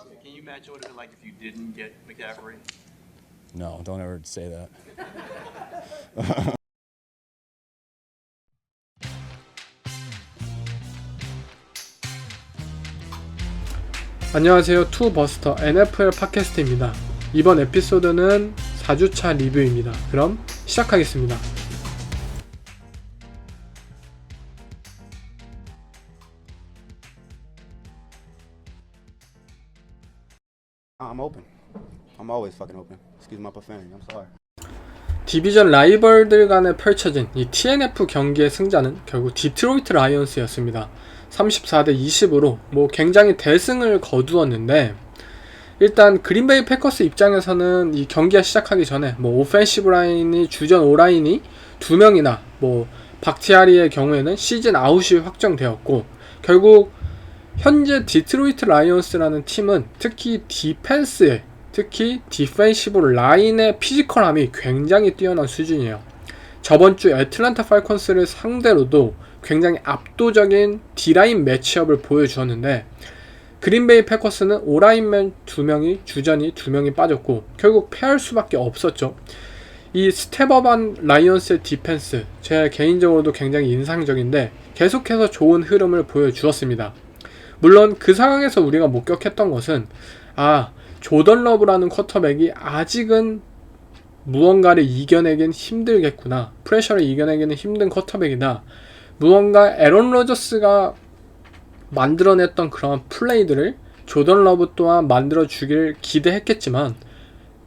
Can you imagine what it would be like if you didn't get McCaffrey? No, don't ever say that. 안녕하세요. 투버스터 NFL 팟캐스트입니다. 이번 에피소드는 4주차 리뷰입니다. 그럼 시작하겠습니다. I'm open. I'm always fucking open. Excuse my profanity. I'm sorry. 디비전 라이벌들 간에 펼쳐진 이 TNF 경기의 승자는 결국 디트로이트 라이온스였습니다. 34대 20으로 굉장히 대승을 거두었는데, 일단 그린베이 패커스 입장에서는 이 경기가 시작하기 전에 오펜시브 라인이 주전 오라인이 2명이나 박티아리의 경우에는 시즌 아웃이 확정되었고, 결국 현재 디트로이트 라이온스라는 팀은 특히 디펜스에, 특히 디펜시브 라인의 피지컬함이 굉장히 뛰어난 수준이에요. 저번주 애틀란타 팔콘스를 상대로도 굉장히 압도적인 D라인 매치업을 보여주었는데, 그린베이 패커스는 오라인맨 2명이, 주전이 2명이 빠졌고 결국 패할 수밖에 없었죠. 이 스텝업한 라이온스의 디펜스, 제 개인적으로도 굉장히 인상적인데 계속해서 좋은 흐름을 보여주었습니다. 물론 그 상황에서 우리가 목격했던 것은 조던 러브라는 쿼터백이 아직은 무언가를 이겨내긴 힘들겠구나, 프레셔를 이겨내기는 힘든 쿼터백이다, 무언가 에런 로저스가 만들어냈던 그런 플레이들을 조던 러브 또한 만들어주길 기대했겠지만,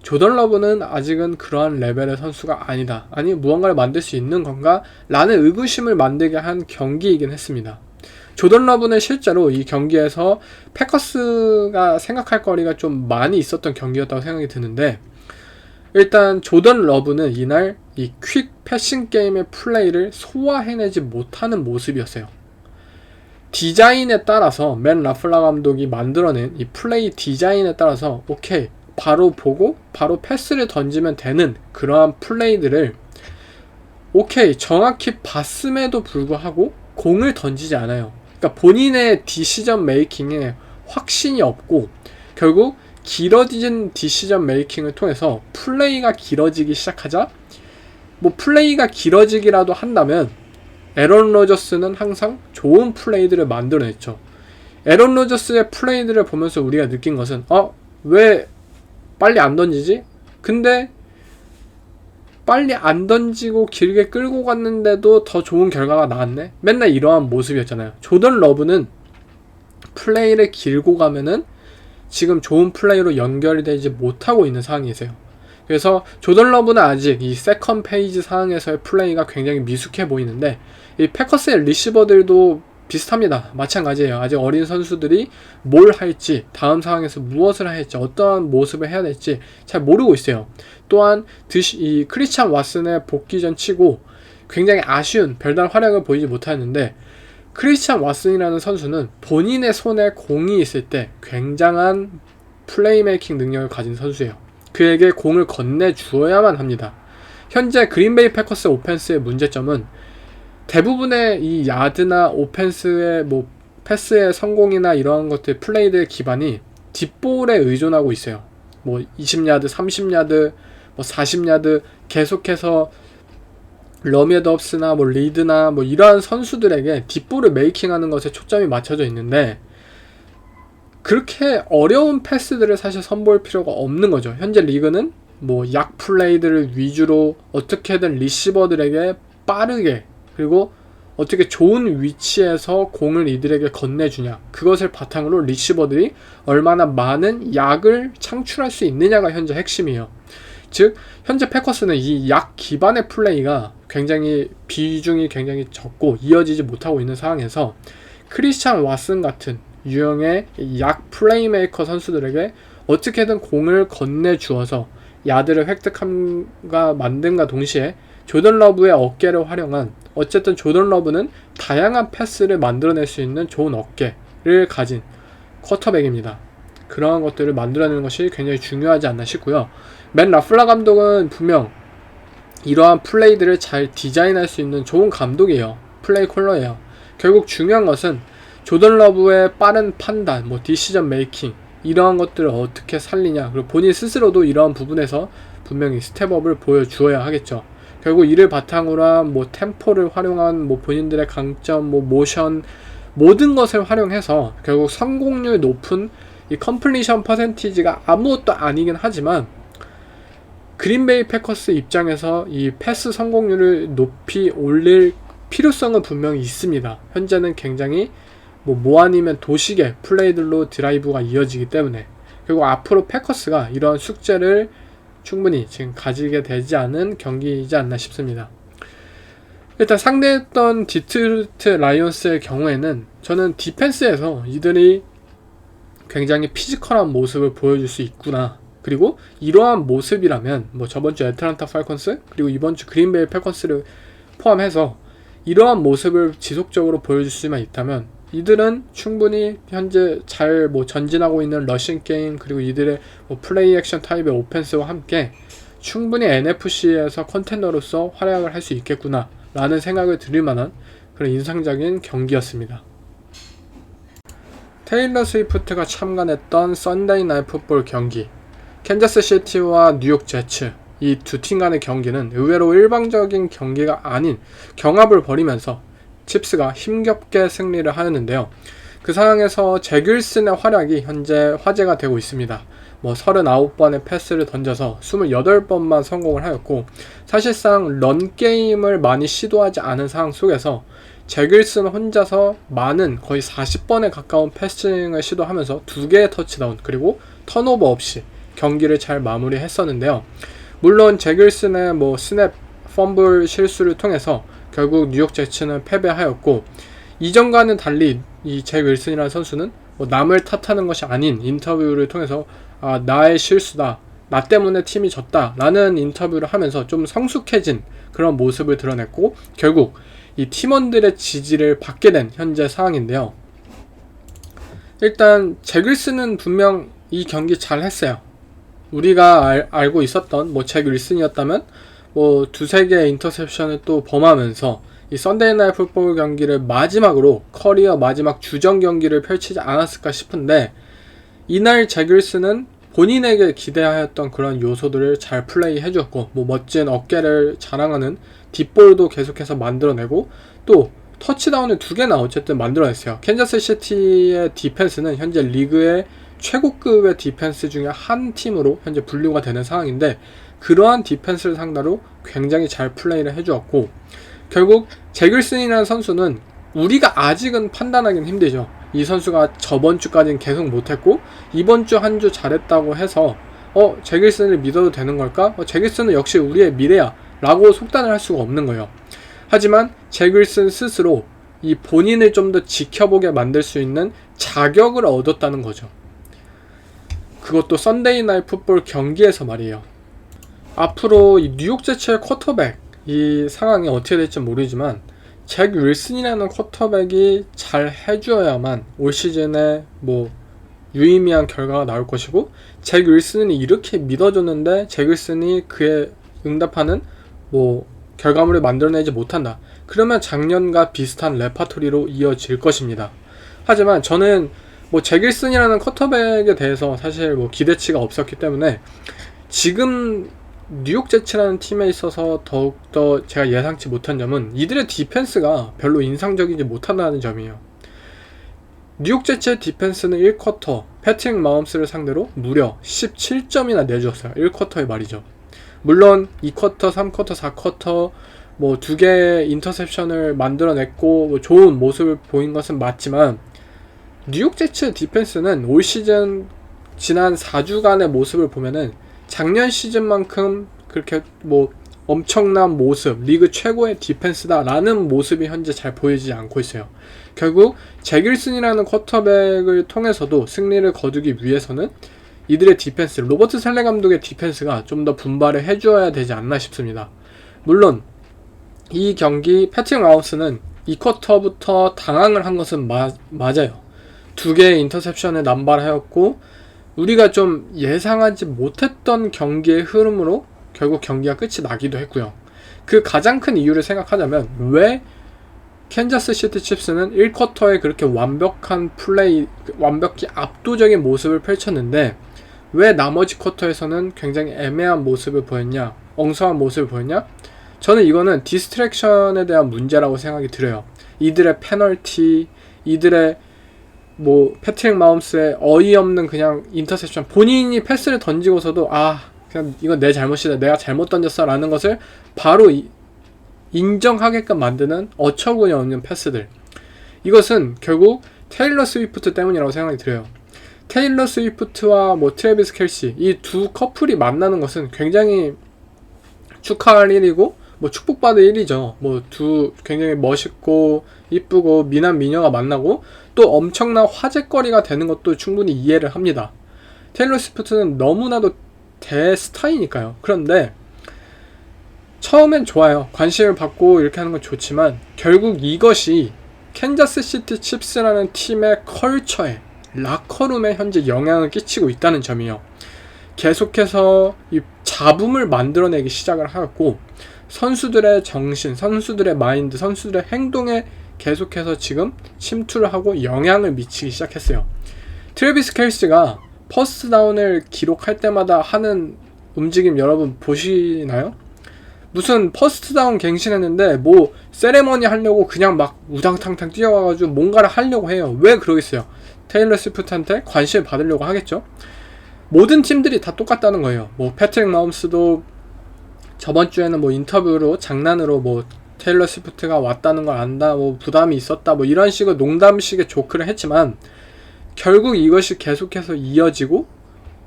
조던 러브는 아직은 그러한 레벨의 선수가 아니다, 아니 무언가를 만들 수 있는 건가? 라는 의구심을 만들게 한 경기이긴 했습니다. 조던 러브는 실제로 이 경기에서 패커스가 생각할 거리가 좀 많이 있었던 경기였다고 생각이 드는데, 일단 조던 러브는 이날 이 퀵 패싱 게임의 플레이를 소화해내지 못하는 모습이었어요. 디자인에 따라서 맨 라플라 감독이 만들어낸 이 플레이 디자인에 따라서 오케이, 바로 보고 바로 패스를 던지면 되는 그러한 플레이들을 오케이 정확히 봤음에도 불구하고 공을 던지지 않아요. 그러니까 본인의 디시전 메이킹에 확신이 없고 결국 길어진 디시전 메이킹을 통해서 플레이가 길어지기 시작하자, 플레이가 길어지기라도 한다면 에런 로저스는 항상 좋은 플레이들을 만들어냈죠. 에런 로저스의 플레이들을 보면서 우리가 느낀 것은 왜 빨리 안 던지지? 근데 빨리 안 던지고 길게 끌고 갔는데도 더 좋은 결과가 나왔네? 맨날 이러한 모습이었잖아요. 조던 러브는 플레이를 길고 가면은 지금 좋은 플레이로 연결이 되지 못하고 있는 상황이세요. 그래서 조던 러브는 아직 이 세컨 페이지 상황에서의 플레이가 굉장히 미숙해 보이는데, 이 패커스의 리시버들도 비슷합니다. 마찬가지예요. 아직 어린 선수들이 뭘 할지, 다음 상황에서 무엇을 할지, 어떠한 모습을 해야 될지 잘 모르고 있어요. 또한 이 크리스찬 왓슨의 복귀전 치고 굉장히 아쉬운 별다른 활약을 보이지 못하는데, 크리스찬 왓슨이라는 선수는 본인의 손에 공이 있을 때 굉장한 플레이메이킹 능력을 가진 선수예요. 그에게 공을 건네주어야만 합니다. 현재 그린베이 패커스 오펜스의 문제점은 대부분의 이 야드나 오펜스의 패스의 성공이나 이러한 것들, 플레이들의 기반이 딥볼에 의존하고 있어요. 20야드, 30야드, 40야드 계속해서 러미에드업스나 리드나 이러한 선수들에게 딥볼을 메이킹하는 것에 초점이 맞춰져 있는데, 그렇게 어려운 패스들을 사실 선보일 필요가 없는 거죠. 현재 리그는 약 플레이들을 위주로 어떻게든 리시버들에게 빠르게, 그리고 어떻게 좋은 위치에서 공을 이들에게 건네주냐, 그것을 바탕으로 리시버들이 얼마나 많은 약을 창출할 수 있느냐가 현재 핵심이에요. 즉 현재 패커스는 이 약 기반의 플레이가 굉장히 비중이 굉장히 적고 이어지지 못하고 있는 상황에서 크리스찬 왓슨 같은 유형의 약 플레이메이커 선수들에게 어떻게든 공을 건네주어서 야드를 획득함과 만듦과 동시에 조던 러브의 어깨를 활용한, 어쨌든 조던 러브는 다양한 패스를 만들어낼 수 있는 좋은 어깨를 가진 쿼터백입니다. 그러한 것들을 만들어내는 것이 굉장히 중요하지 않나 싶고요. 맨 라플라 감독은 분명 이러한 플레이들을 잘 디자인할 수 있는 좋은 감독이에요. 플레이 콜러예요. 결국 중요한 것은 조던 러브의 빠른 판단, 디시전 메이킹, 이러한 것들을 어떻게 살리냐, 그리고 본인 스스로도 이러한 부분에서 분명히 스텝업을 보여주어야 하겠죠. 결국 이를 바탕으로 한 뭐 템포를 활용한 뭐 본인들의 강점, 뭐 모션, 모든 것을 활용해서 결국 성공률 높은 이 컴플리션 퍼센티지가 아무것도 아니긴 하지만 그린베이 패커스 입장에서 이 패스 성공률을 높이 올릴 필요성은 분명히 있습니다. 현재는 굉장히 뭐 아니면 도식의 플레이들로 드라이브가 이어지기 때문에 결국 앞으로 패커스가 이러한 숙제를 충분히 지금 가지게 되지 않은 경기이지 않나 싶습니다. 일단 상대했던 디트로이트 라이온스의 경우에는 저는 디펜스에서 이들이 굉장히 피지컬한 모습을 보여줄 수 있구나, 그리고 이러한 모습이라면 뭐 저번주 애틀란타 팔컨스 그리고 이번주 그린베이 패커스를 포함해서 이러한 모습을 지속적으로 보여줄 수만 있다면 이들은 충분히 현재 잘 뭐 전진하고 있는 러싱 게임, 그리고 이들의 뭐 플레이 액션 타입의 오펜스와 함께 충분히 NFC에서 컨텐더로서 활약을 할 수 있겠구나 라는 생각을 들을 만한 그런 인상적인 경기였습니다. 테일러 스위프트가 참관했던 썬데이 나잇 풋볼 경기, 캔자스 시티와 뉴욕 제츠, 이 두 팀 간의 경기는 의외로 일방적인 경기가 아닌 경합을 벌이면서 칩스가 힘겹게 승리를 하였는데요. 그 상황에서 제글슨의 활약이 현재 화제가 되고 있습니다. 뭐 39번의 패스를 던져서 28번만 성공을 하였고, 사실상 런게임을 많이 시도하지 않은 상황 속에서 제글슨 혼자서 많은 거의 40번에 가까운 패싱을 시도하면서 2개의 터치다운 그리고 턴오버 없이 경기를 잘 마무리했었는데요. 물론 제글슨의 뭐 스냅 펌블 실수를 통해서 결국 뉴욕 제츠는 패배하였고, 이전과는 달리 이 잭 윌슨이라는 선수는 뭐 남을 탓하는 것이 아닌 인터뷰를 통해서 나의 실수다, 나 때문에 팀이 졌다 라는 인터뷰를 하면서 좀 성숙해진 그런 모습을 드러냈고, 결국 이 팀원들의 지지를 받게 된 현재 상황인데요. 일단 잭 윌슨은 분명 이 경기 잘 했어요. 우리가 알고 있었던 뭐 잭 윌슨이었다면 뭐 2-3개의 인터셉션을 또 범하면서 이 썬데이 나잇 풋볼 경기를 마지막으로 커리어 마지막 주전 경기를 펼치지 않았을까 싶은데, 이날 잭 윌슨은 본인에게 기대하였던 그런 요소들을 잘 플레이 해주었고, 뭐 멋진 어깨를 자랑하는 딥볼도 계속해서 만들어내고, 또 터치다운을 2개나 어쨌든 만들어냈어요. 캔자스 시티의 디펜스는 현재 리그의 최고급의 디펜스 중에 한 팀으로 현재 분류가 되는 상황인데, 그러한 디펜스를 상대로 굉장히 잘 플레이를 해주었고, 결국 제글슨이라는 선수는 우리가 아직은 판단하기는 힘들죠. 이 선수가 저번주까지는 계속 못했고 이번주 한 주 잘했다고 해서 제글슨을 믿어도 되는 걸까? 제글슨은 역시 우리의 미래야 라고 속단을 할 수가 없는 거예요. 하지만 제글슨 스스로 이 본인을 좀 더 지켜보게 만들 수 있는 자격을 얻었다는 거죠. 그것도 썬데이 나잇 풋볼 경기에서 말이에요. 앞으로 이 뉴욕 제츠의 쿼터백, 이 상황이 어떻게 될지 모르지만 잭 윌슨이라는 쿼터백이 잘 해주어야만 올 시즌에 뭐 유의미한 결과가 나올 것이고, 잭 윌슨이 이렇게 믿어줬는데 잭 윌슨이 그에 응답하는 뭐 결과물을 만들어내지 못한다, 그러면 작년과 비슷한 레파토리로 이어질 것입니다. 하지만 저는 뭐 잭 윌슨이라는 쿼터백에 대해서 사실 뭐 기대치가 없었기 때문에 지금 뉴욕 제츠라는 팀에 있어서 더욱더 제가 예상치 못한 점은 이들의 디펜스가 별로 인상적이지 못한다는 점이에요. 뉴욕 제츠의 디펜스는 1쿼터 패트릭 마홈스를 상대로 무려 17점이나 내주었어요. 1쿼터에 말이죠. 물론 2쿼터, 3쿼터, 4쿼터 뭐 2개의 인터셉션을 만들어냈고 뭐 좋은 모습을 보인 것은 맞지만, 뉴욕 제츠 디펜스는 올 시즌 지난 4주간의 모습을 보면은 작년 시즌만큼 그렇게 뭐 엄청난 모습, 리그 최고의 디펜스다 라는 모습이 현재 잘 보이지 않고 있어요. 결국 잭 윌슨이라는 쿼터백을 통해서도 승리를 거두기 위해서는 이들의 디펜스, 로버트 살레 감독의 디펜스가 좀 더 분발을 해주어야 되지 않나 싶습니다. 물론 이 경기 패트릭 마홈스는 2쿼터부터 당황을 한 것은 맞아요. 2개의 인터셉션을 남발하였고 우리가 좀 예상하지 못했던 경기의 흐름으로 결국 경기가 끝이 나기도 했고요. 그 가장 큰 이유를 생각하자면 왜 캔자스 시티 칩스는 1쿼터에 그렇게 완벽한 플레이, 완벽히 압도적인 모습을 펼쳤는데 왜 나머지 쿼터에서는 굉장히 애매한 모습을 보였냐, 엉성한 모습을 보였냐? 저는 이거는 디스트랙션에 대한 문제라고 생각이 들어요. 이들의 페널티, 이들의 뭐 패트릭 마홈스의 어이없는 그냥 인터셉션, 본인이 패스를 던지고서도 그냥 이건 내 잘못이다, 내가 잘못 던졌어 라는 것을 바로 인정하게끔 만드는 어처구니 없는 패스들, 이것은 결국 테일러 스위프트 때문이라고 생각이 들어요. 테일러 스위프트와 뭐 트래비스 켈시, 이 두 커플이 만나는 것은 굉장히 축하할 일이고 뭐 축복받을 일이죠. 뭐 두 굉장히 멋있고 이쁘고 미남 미녀가 만나고 또 엄청난 화제거리가 되는 것도 충분히 이해를 합니다. 테일러 스위프트는 너무나도 대스타이니까요. 그런데 처음엔 좋아요. 관심을 받고 이렇게 하는 건 좋지만 결국 이것이 캔자스 시티 칩스라는 팀의 컬처에, 라커룸에 현재 영향을 끼치고 있다는 점이요. 계속해서 이 잡음을 만들어내기 시작을 하고 선수들의 정신, 선수들의 마인드, 선수들의 행동에 계속해서 지금 침투를 하고 영향을 미치기 시작했어요. 트래비스 켈시가 퍼스트 다운을 기록할 때마다 하는 움직임 여러분 보시나요? 무슨 퍼스트 다운 갱신했는데 뭐 세레머니 하려고 그냥 막 우당탕탕 뛰어가가지고 뭔가를 하려고 해요. 왜 그러겠어요? 테일러 스위프트한테 관심을 받으려고 하겠죠? 모든 팀들이 다 똑같다는 거예요. 뭐 패트릭 마홈스도 저번 주에는 뭐 인터뷰로 장난으로 뭐 테일러 스위프트가 왔다는 걸 안다, 뭐 부담이 있었다, 뭐 이런 식으로 농담식의 조크를 했지만 결국 이것이 계속해서 이어지고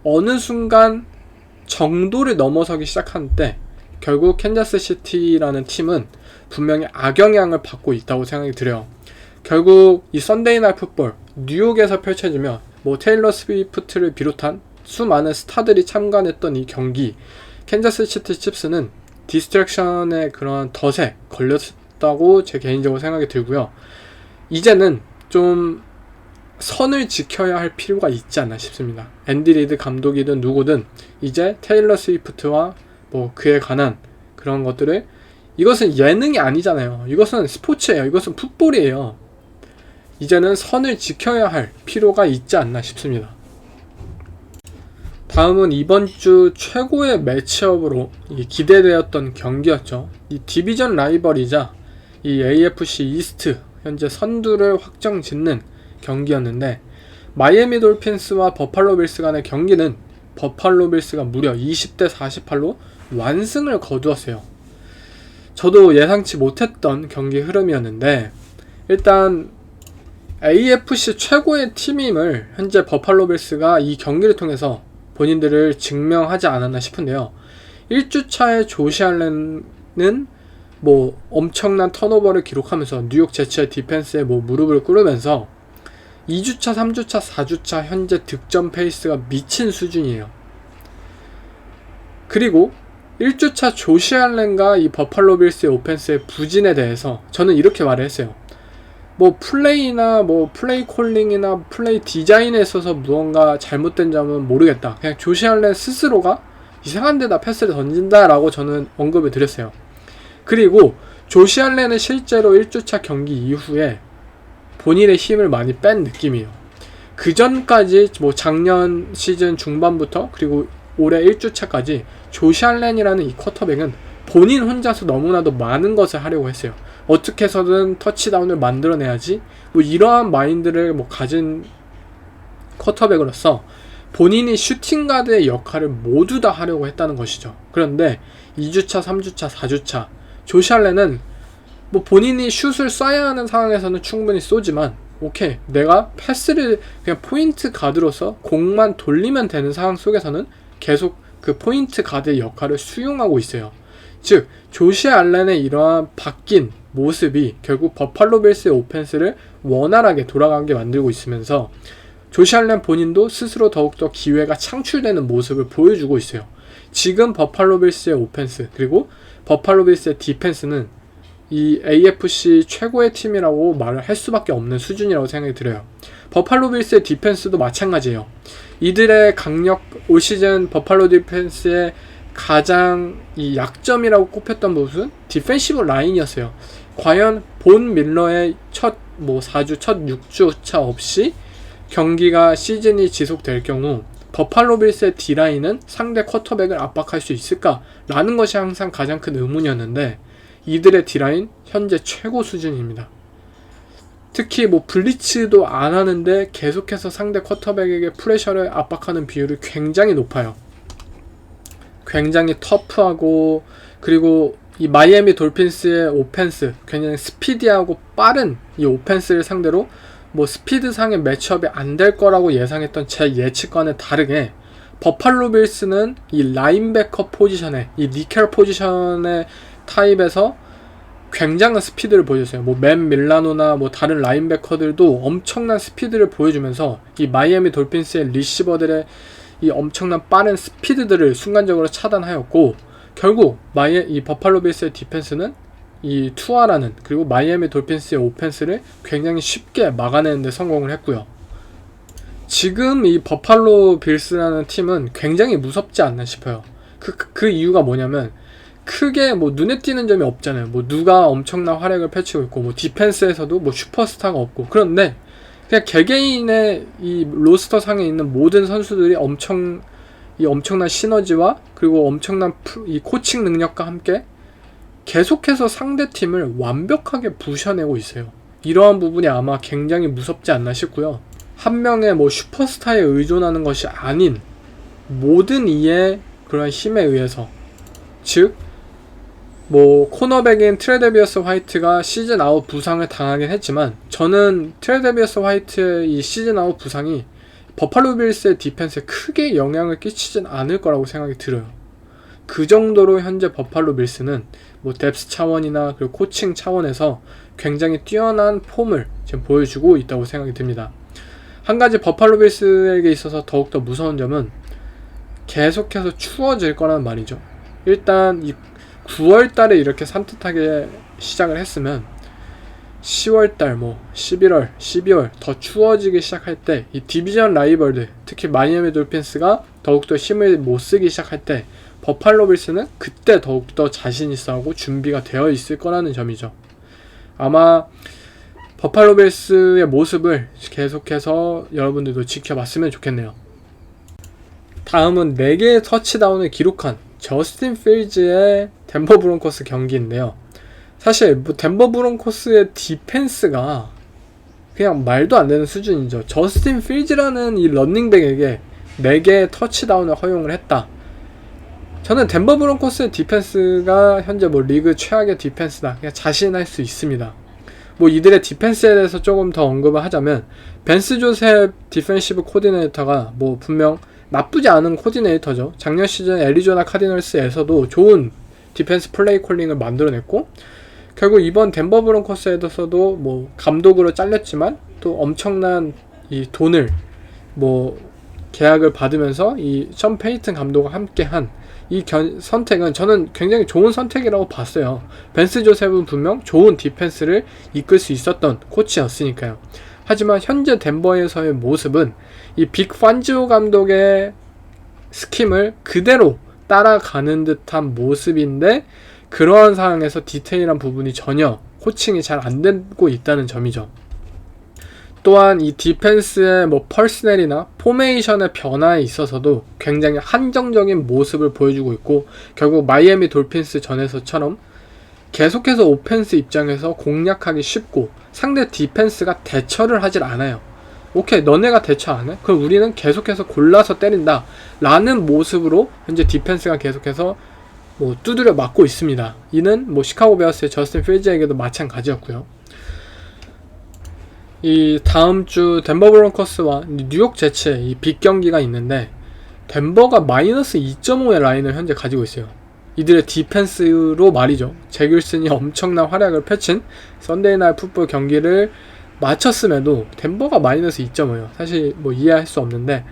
어느 순간 정도를 넘어서기 시작한 때 결국 캔자스 시티라는 팀은 분명히 악영향을 받고 있다고 생각이 들어요. 결국 이 선데이 나잇 풋볼 뉴욕에서 펼쳐지며 뭐 테일러 스위프트를 비롯한 수많은 스타들이 참관했던 이 경기, 캔자스 시티 칩스는 디스트랙션의 그런 덫에 걸렸다고 제 개인적으로 생각이 들고요. 이제는 좀 선을 지켜야 할 필요가 있지 않나 싶습니다. 앤디 리드 감독이든 누구든 이제 테일러 스위프트와 뭐 그에 관한 그런 것들을, 이것은 예능이 아니잖아요. 이것은 스포츠예요. 이것은 풋볼이에요. 이제는 선을 지켜야 할 필요가 있지 않나 싶습니다. 다음은 이번 주 최고의 매치업으로 기대되었던 경기였죠. 이 디비전 라이벌이자 이 AFC 이스트 현재 선두를 확정짓는 경기였는데 마이애미 돌핀스와 버팔로 빌스 간의 경기는 버팔로 빌스가 무려 20대 48로 완승을 거두었어요. 저도 예상치 못했던 경기 흐름이었는데 일단 AFC 최고의 팀임을 현재 버팔로 빌스가 이 경기를 통해서 본인들을 증명하지 않았나 싶은데요. 1주차에 조시 알렌은 뭐 엄청난 턴오버를 기록하면서 뉴욕 제츠의 디펜스에 뭐 무릎을 꿇으면서 2주차, 3주차, 4주차 현재 득점 페이스가 미친 수준이에요. 그리고 1주차 조시 알렌과 이 버팔로 빌스의 오펜스의 부진에 대해서 저는 이렇게 말을 했어요. 뭐 플레이나 뭐 플레이 콜링이나 플레이 디자인에 있어서 무언가 잘못된 점은 모르겠다. 그냥 조시 알렌 스스로가 이상한 데다 패스를 던진다라고 저는 언급을 드렸어요. 그리고 조시 알렌은 실제로 1주차 경기 이후에 본인의 힘을 많이 뺀 느낌이에요. 그 전까지 뭐 작년 시즌 중반부터 그리고 올해 1주차까지 조시 알렌이라는 이 쿼터백은 본인 혼자서 너무나도 많은 것을 하려고 했어요. 어떻게 해서든 터치다운을 만들어내야지, 뭐 이러한 마인드를 뭐 가진 쿼터백으로서 본인이 슈팅가드의 역할을 모두 다 하려고 했다는 것이죠. 그런데 2주차, 3주차, 4주차 조시 알렌은 뭐 본인이 슛을 쏴야 하는 상황에서는 충분히 쏘지만 오케이, 내가 패스를 그냥 포인트 가드로서 공만 돌리면 되는 상황 속에서는 계속 그 포인트 가드의 역할을 수용하고 있어요. 즉 조시 알렌의 이러한 바뀐 모습이 결국 버팔로 빌스의 오펜스를 원활하게 돌아가게 만들고 있으면서 조시 알렌 본인도 스스로 더욱더 기회가 창출되는 모습을 보여주고 있어요. 지금 버팔로 빌스의 오펜스 그리고 버팔로 빌스의 디펜스는 이 AFC 최고의 팀이라고 말을 할 수밖에 없는 수준이라고 생각이 들어요. 버팔로 빌스의 디펜스도 마찬가지예요. 이들의 강력, 올 시즌 버팔로 디펜스의 가장 이 약점이라고 꼽혔던 부분은 디펜시브 라인이었어요. 과연 본 밀러의 첫 4주, 첫 6주차 없이 경기가 시즌이 지속될 경우 버팔로 빌스의 D라인은 상대 쿼터백을 압박할 수 있을까? 라는 것이 항상 가장 큰 의문이었는데 이들의 D라인 현재 최고 수준입니다. 특히 블리츠도 안 하는데 계속해서 상대 쿼터백에게 프레셔를 압박하는 비율이 굉장히 높아요. 굉장히 터프하고, 그리고 이 마이애미 돌핀스의 오펜스, 굉장히 스피디하고 빠른 이 오펜스를 상대로 스피드상의 매치업이 안 될 거라고 예상했던 제 예측과는 다르게 버팔로 빌스는 이 라인베커 포지션에, 이 니켈 포지션의 타입에서 굉장한 스피드를 보여줬어요. 맨 밀라노나 다른 라인베커들도 엄청난 스피드를 보여주면서 이 마이애미 돌핀스의 리시버들의 이 엄청난 빠른 스피드들을 순간적으로 차단하였고, 결국 이 버팔로 빌스의 디펜스는 이 투아라는, 그리고 마이애미 돌핀스의 오펜스를 굉장히 쉽게 막아내는 데 성공을 했고요. 지금 이 버팔로 빌스라는 팀은 굉장히 무섭지 않나 싶어요. 그 이유가 뭐냐면 크게 눈에 띄는 점이 없잖아요. 누가 엄청난 활약을 펼치고 있고 디펜스에서도 슈퍼스타가 없고, 그런데 그냥 개개인의 이 로스터 상에 있는 모든 선수들이 엄청난 시너지와 그리고 엄청난 이 코칭 능력과 함께 계속해서 상대팀을 완벽하게 부셔내고 있어요. 이러한 부분이 아마 굉장히 무섭지 않나 싶고요. 한 명의 슈퍼스타에 의존하는 것이 아닌 모든 이의 그런 힘에 의해서, 즉 코너백인 트레데비어스 화이트가 시즌 아웃 부상을 당하긴 했지만, 저는 트레데비어스 화이트의 이 시즌 아웃 부상이 버팔로 빌스의 디펜스에 크게 영향을 끼치진 않을 거라고 생각이 들어요. 그 정도로 현재 버팔로 빌스는 뎁스 차원이나 그리고 코칭 차원에서 굉장히 뛰어난 폼을 지금 보여주고 있다고 생각이 듭니다. 한 가지 버팔로 빌스에게 있어서 더욱더 무서운 점은 계속해서 추워질 거라는 말이죠. 일단 이 9월달에 이렇게 산뜻하게 시작을 했으면 10월달, 11월, 12월 더 추워지기 시작할 때 이 디비전 라이벌들, 특히 마이애미 돌핀스가 더욱더 힘을 못 쓰기 시작할 때 버팔로 빌스는 그때 더욱더 자신 있어 하고 준비가 되어 있을 거라는 점이죠. 아마 버팔로 빌스의 모습을 계속해서 여러분들도 지켜봤으면 좋겠네요. 다음은 4개의 터치다운을 기록한 저스틴 필즈의 덴버 브론코스 경기인데요. 사실 덴버 브론코스의 디펜스가 그냥 말도 안 되는 수준이죠. 저스틴 필즈라는 이 런닝백에게 4개의 터치다운을 허용을 했다. 저는 덴버 브론코스의 디펜스가 현재 리그 최악의 디펜스다, 그냥 자신할 수 있습니다. 이들의 디펜스에 대해서 조금 더 언급을 하자면, 벤스 조셉 디펜시브 코디네이터가 분명 나쁘지 않은 코디네이터죠. 작년 시즌 애리조나 카디널스에서도 좋은 디펜스 플레이 콜링을 만들어냈고, 결국 이번 덴버 브론코스에서도 감독으로 잘렸지만 또 엄청난 이 돈을 계약을 받으면서 이 션 페이튼 감독과 함께한 이 선택은 저는 굉장히 좋은 선택이라고 봤어요. 벤스 조셉은 분명 좋은 디펜스를 이끌 수 있었던 코치였으니까요. 하지만 현재 덴버에서의 모습은 이 빅 판지오 감독의 스킴을 그대로 따라가는 듯한 모습인데, 그러한 상황에서 디테일한 부분이 전혀 코칭이 잘 안되고 있다는 점이죠. 또한 이 디펜스의 퍼스넬이나 포메이션의 변화에 있어서도 굉장히 한정적인 모습을 보여주고 있고, 결국 마이애미 돌핀스 전에서처럼 계속해서 오펜스 입장에서 공략하기 쉽고 상대 디펜스가 대처를 하질 않아요. 오케이, 너네가 대처 안 해? 그럼 우리는 계속해서 골라서 때린다 라는 모습으로 현재 디펜스가 계속해서 두드려 맞고 있습니다. 이는 시카고 베어스의 저스틴 필즈에게도 마찬가지였고요. 이 다음 주 덴버 브론커스와 뉴욕 제츠의 이 빅 경기가 있는데, 덴버가 마이너스 2.5의 라인을 현재 가지고 있어요. 이들의 디펜스로 말이죠. 제귤슨이 엄청난 활약을 펼친 썬데이 나잇 풋볼 경기를 마쳤음에도 덴버가 마이너스 2.5예요. 사실 이해할 수 없는데,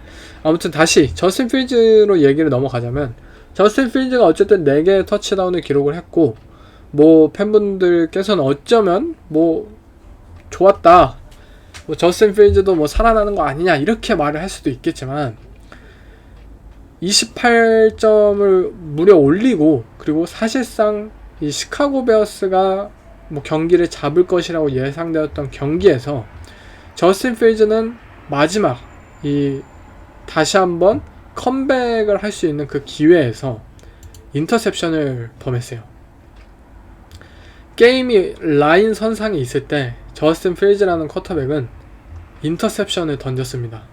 아무튼 다시 저스틴 필즈로 얘기를 넘어가자면, 저스틴 필즈가 어쨌든 4개의 터치다운을 기록을 했고, 팬분들께서는 어쩌면 좋았다, 저스틴 필즈도 살아나는 거 아니냐 이렇게 말을 할 수도 있겠지만, 28점을 무려 올리고, 그리고 사실상 이 시카고 베어스가 뭐 경기를 잡을 것이라고 예상되었던 경기에서 저스틴 필즈는 마지막 이 다시 한번 컴백을 할 수 있는 그 기회에서 인터셉션을 범했어요. 게임이 라인 선상에 있을 때 저스틴 필즈라는 쿼터백은 인터셉션을 던졌습니다.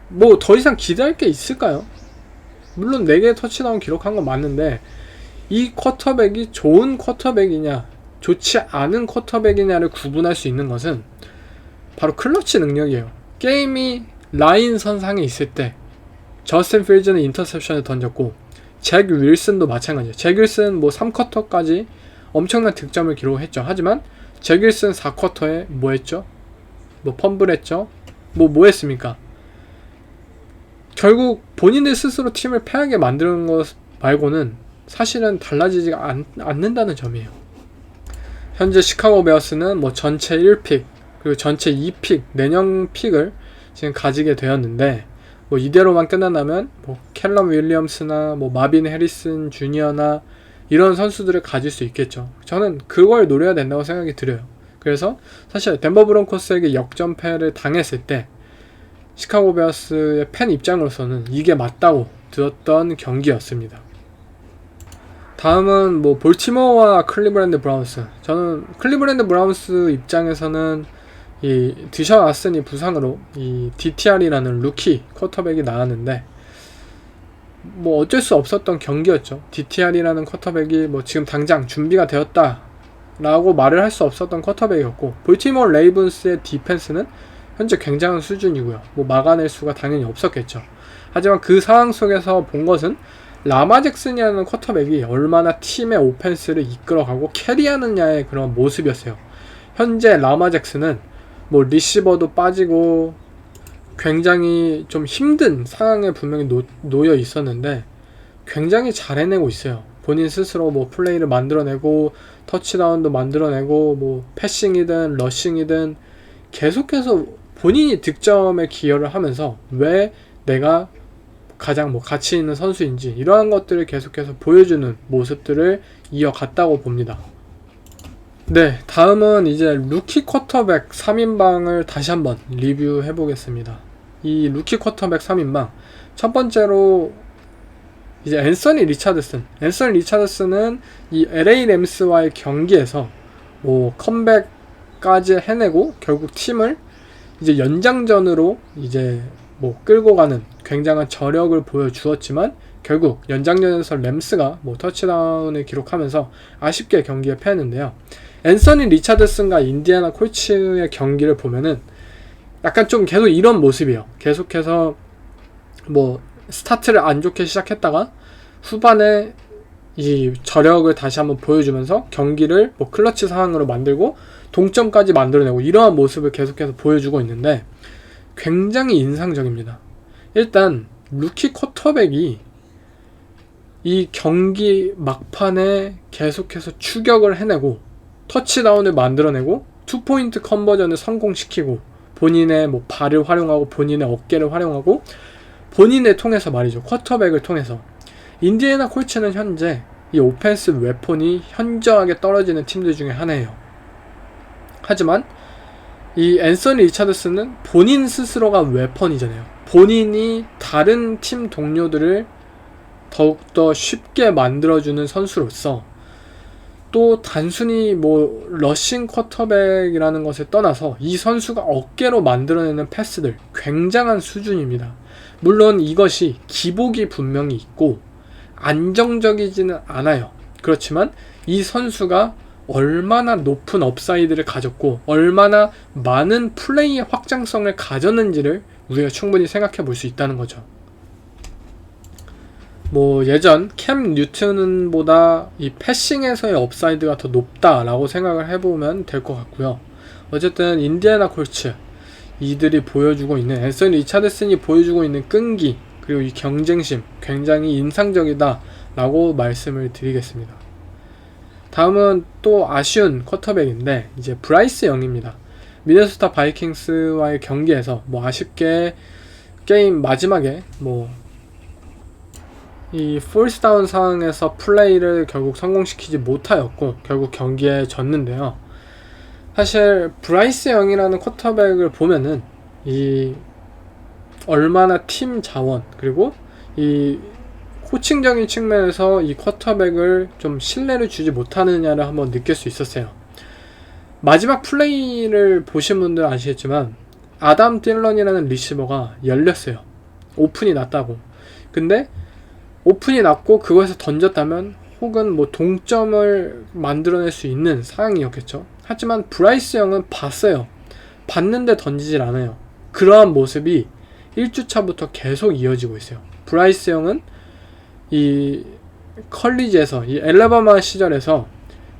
뭐 더 이상 기대할 게 있을까요? 물론 4개의 터치다운 기록한 건 맞는데 이 쿼터백이 좋은 쿼터백이냐 좋지 않은 쿼터백이냐를 구분할 수 있는 것은 바로 클러치 능력이에요. 게임이 라인 선상에 있을 때 저스틴 필즈는 인터셉션을 던졌고 잭 윌슨도 마찬가지예요. 잭 윌슨 뭐 3쿼터까지 엄청난 득점을 기록했죠. 하지만 잭 윌슨 4쿼터에 뭐 했죠? 뭐 펌블했죠? 뭐 했습니까? 결국 본인들 스스로 팀을 패하게 만드는 것 말고는 사실은 달라지지가 않는다는 점이에요. 현재 시카고 베어스는 뭐 전체 1픽 그리고 전체 2픽 내년 픽을 지금 가지게 되었는데 뭐 이대로만 끝난다면 뭐 캘럼 윌리엄스나 뭐 마빈 해리슨 주니어나 이런 선수들을 가질 수 있겠죠. 저는 그걸 노려야 된다고 생각이 들어요. 그래서 사실 덴버 브론코스에게 역전패를 당했을 때 시카고 베어스의 팬 입장으로서는 이게 맞다고 들었던 경기였습니다. 다음은 뭐 볼티모어와 클리브랜드 브라운스. 저는 클리브랜드 브라운스 입장에서는 이 드션 아슨이 부상으로 이 DTR이라는 루키 쿼터백이 나왔는데 뭐 어쩔 수 없었던 경기였죠. DTR이라는 쿼터백이 뭐 지금 당장 준비가 되었다 라고 말을 할 수 없었던 쿼터백이었고 볼티모어 레이븐스의 디펜스는 현재 굉장한 수준이고요. 뭐 막아낼 수가 당연히 없었겠죠. 하지만 그 상황 속에서 본 것은 라마 잭슨이라는 쿼터백이 얼마나 팀의 오펜스를 이끌어가고 캐리하느냐의 그런 모습이었어요. 현재 라마 잭슨은 뭐 리시버도 빠지고 굉장히 좀 힘든 상황에 분명히 놓여 있었는데 굉장히 잘 해내고 있어요. 본인 스스로 뭐 플레이를 만들어내고 터치다운도 만들어내고 뭐 패싱이든 러싱이든 계속해서 본인이 득점에 기여를 하면서 왜 내가 가장 뭐 가치 있는 선수인지 이러한 것들을 계속해서 보여주는 모습들을 이어갔다고 봅니다. 네, 다음은 이제 루키 쿼터백 3인방을 다시 한번 리뷰해 보겠습니다. 이 루키 쿼터백 3인방 첫 번째로 이제 앤서니 리차드슨은 이 LA 램스와의 경기에서 뭐 컴백까지 해내고 결국 팀을 이제 연장전으로 이제 뭐 끌고 가는 굉장한 저력을 보여주었지만 결국 연장전에서 램스가 뭐 터치다운을 기록하면서 아쉽게 경기에 패했는데요. 앤서니 리차드슨과 인디애나 콜츠의 경기를 보면은 약간 좀 계속 이런 모습이에요. 계속해서 뭐 스타트를 안 좋게 시작했다가 후반에 이 저력을 다시 한번 보여주면서 경기를 뭐 클러치 상황으로 만들고 동점까지 만들어내고 이러한 모습을 계속해서 보여주고 있는데 굉장히 인상적입니다. 일단 루키 쿼터백이 이 경기 막판에 계속해서 추격을 해내고 터치다운을 만들어내고 투포인트 컨버전을 성공시키고 본인의 뭐 발을 활용하고 본인의 어깨를 활용하고 본인을 통해서 말이죠. 쿼터백을 통해서 인디애나 콜츠는 현재 이 오펜스 웨폰이 현저하게 떨어지는 팀들 중에 하나예요. 하지만 이 앤서니 리차드슨은 본인 스스로가 웨펀이잖아요. 본인이 다른 팀 동료들을 더욱더 쉽게 만들어주는 선수로서 또 단순히 뭐 러싱 쿼터백이라는 것을 떠나서 이 선수가 어깨로 만들어내는 패스들 굉장한 수준입니다. 물론 이것이 기복이 분명히 있고 안정적이지는 않아요. 그렇지만 이 선수가 얼마나 높은 업사이드를 가졌고 얼마나 많은 플레이의 확장성을 가졌는지를 우리가 충분히 생각해 볼 수 있다는 거죠. 뭐 예전 캠 뉴튼보다 이 패싱에서의 업사이드가 더 높다라고 생각을 해보면 될 것 같고요. 어쨌든 인디애나 콜츠 이들이 보여주고 있는 앤서니 리차드슨이 보여주고 있는 끈기 그리고 이 경쟁심 굉장히 인상적이다 라고 말씀을 드리겠습니다. 다음은 또 아쉬운 쿼터백인데 이제 브라이스 영입니다. 미네소타 바이킹스와의 경기에서 뭐 아쉽게 게임 마지막에 뭐 이 폴스다운 상황에서 플레이를 결국 성공시키지 못하였고 결국 경기에 졌는데요. 사실 브라이스 영이라는 쿼터백을 보면은 이 얼마나 팀 자원 그리고 이 코칭적인 측면에서 이 쿼터백을 좀 신뢰를 주지 못하느냐를 한번 느낄 수 있었어요. 마지막 플레이를 보신 분들은 아시겠지만 아담 딜런이라는 리시버가 열렸어요. 오픈이 났다고. 근데 오픈이 났고 그것에서 던졌다면 혹은 뭐 동점을 만들어낼 수 있는 상황이었겠죠. 하지만 브라이스 영은 봤어요. 봤는데 던지질 않아요. 그러한 모습이 1주차부터 계속 이어지고 있어요. 브라이스 영은 이 컬리지에서 이 엘라바마 시절에서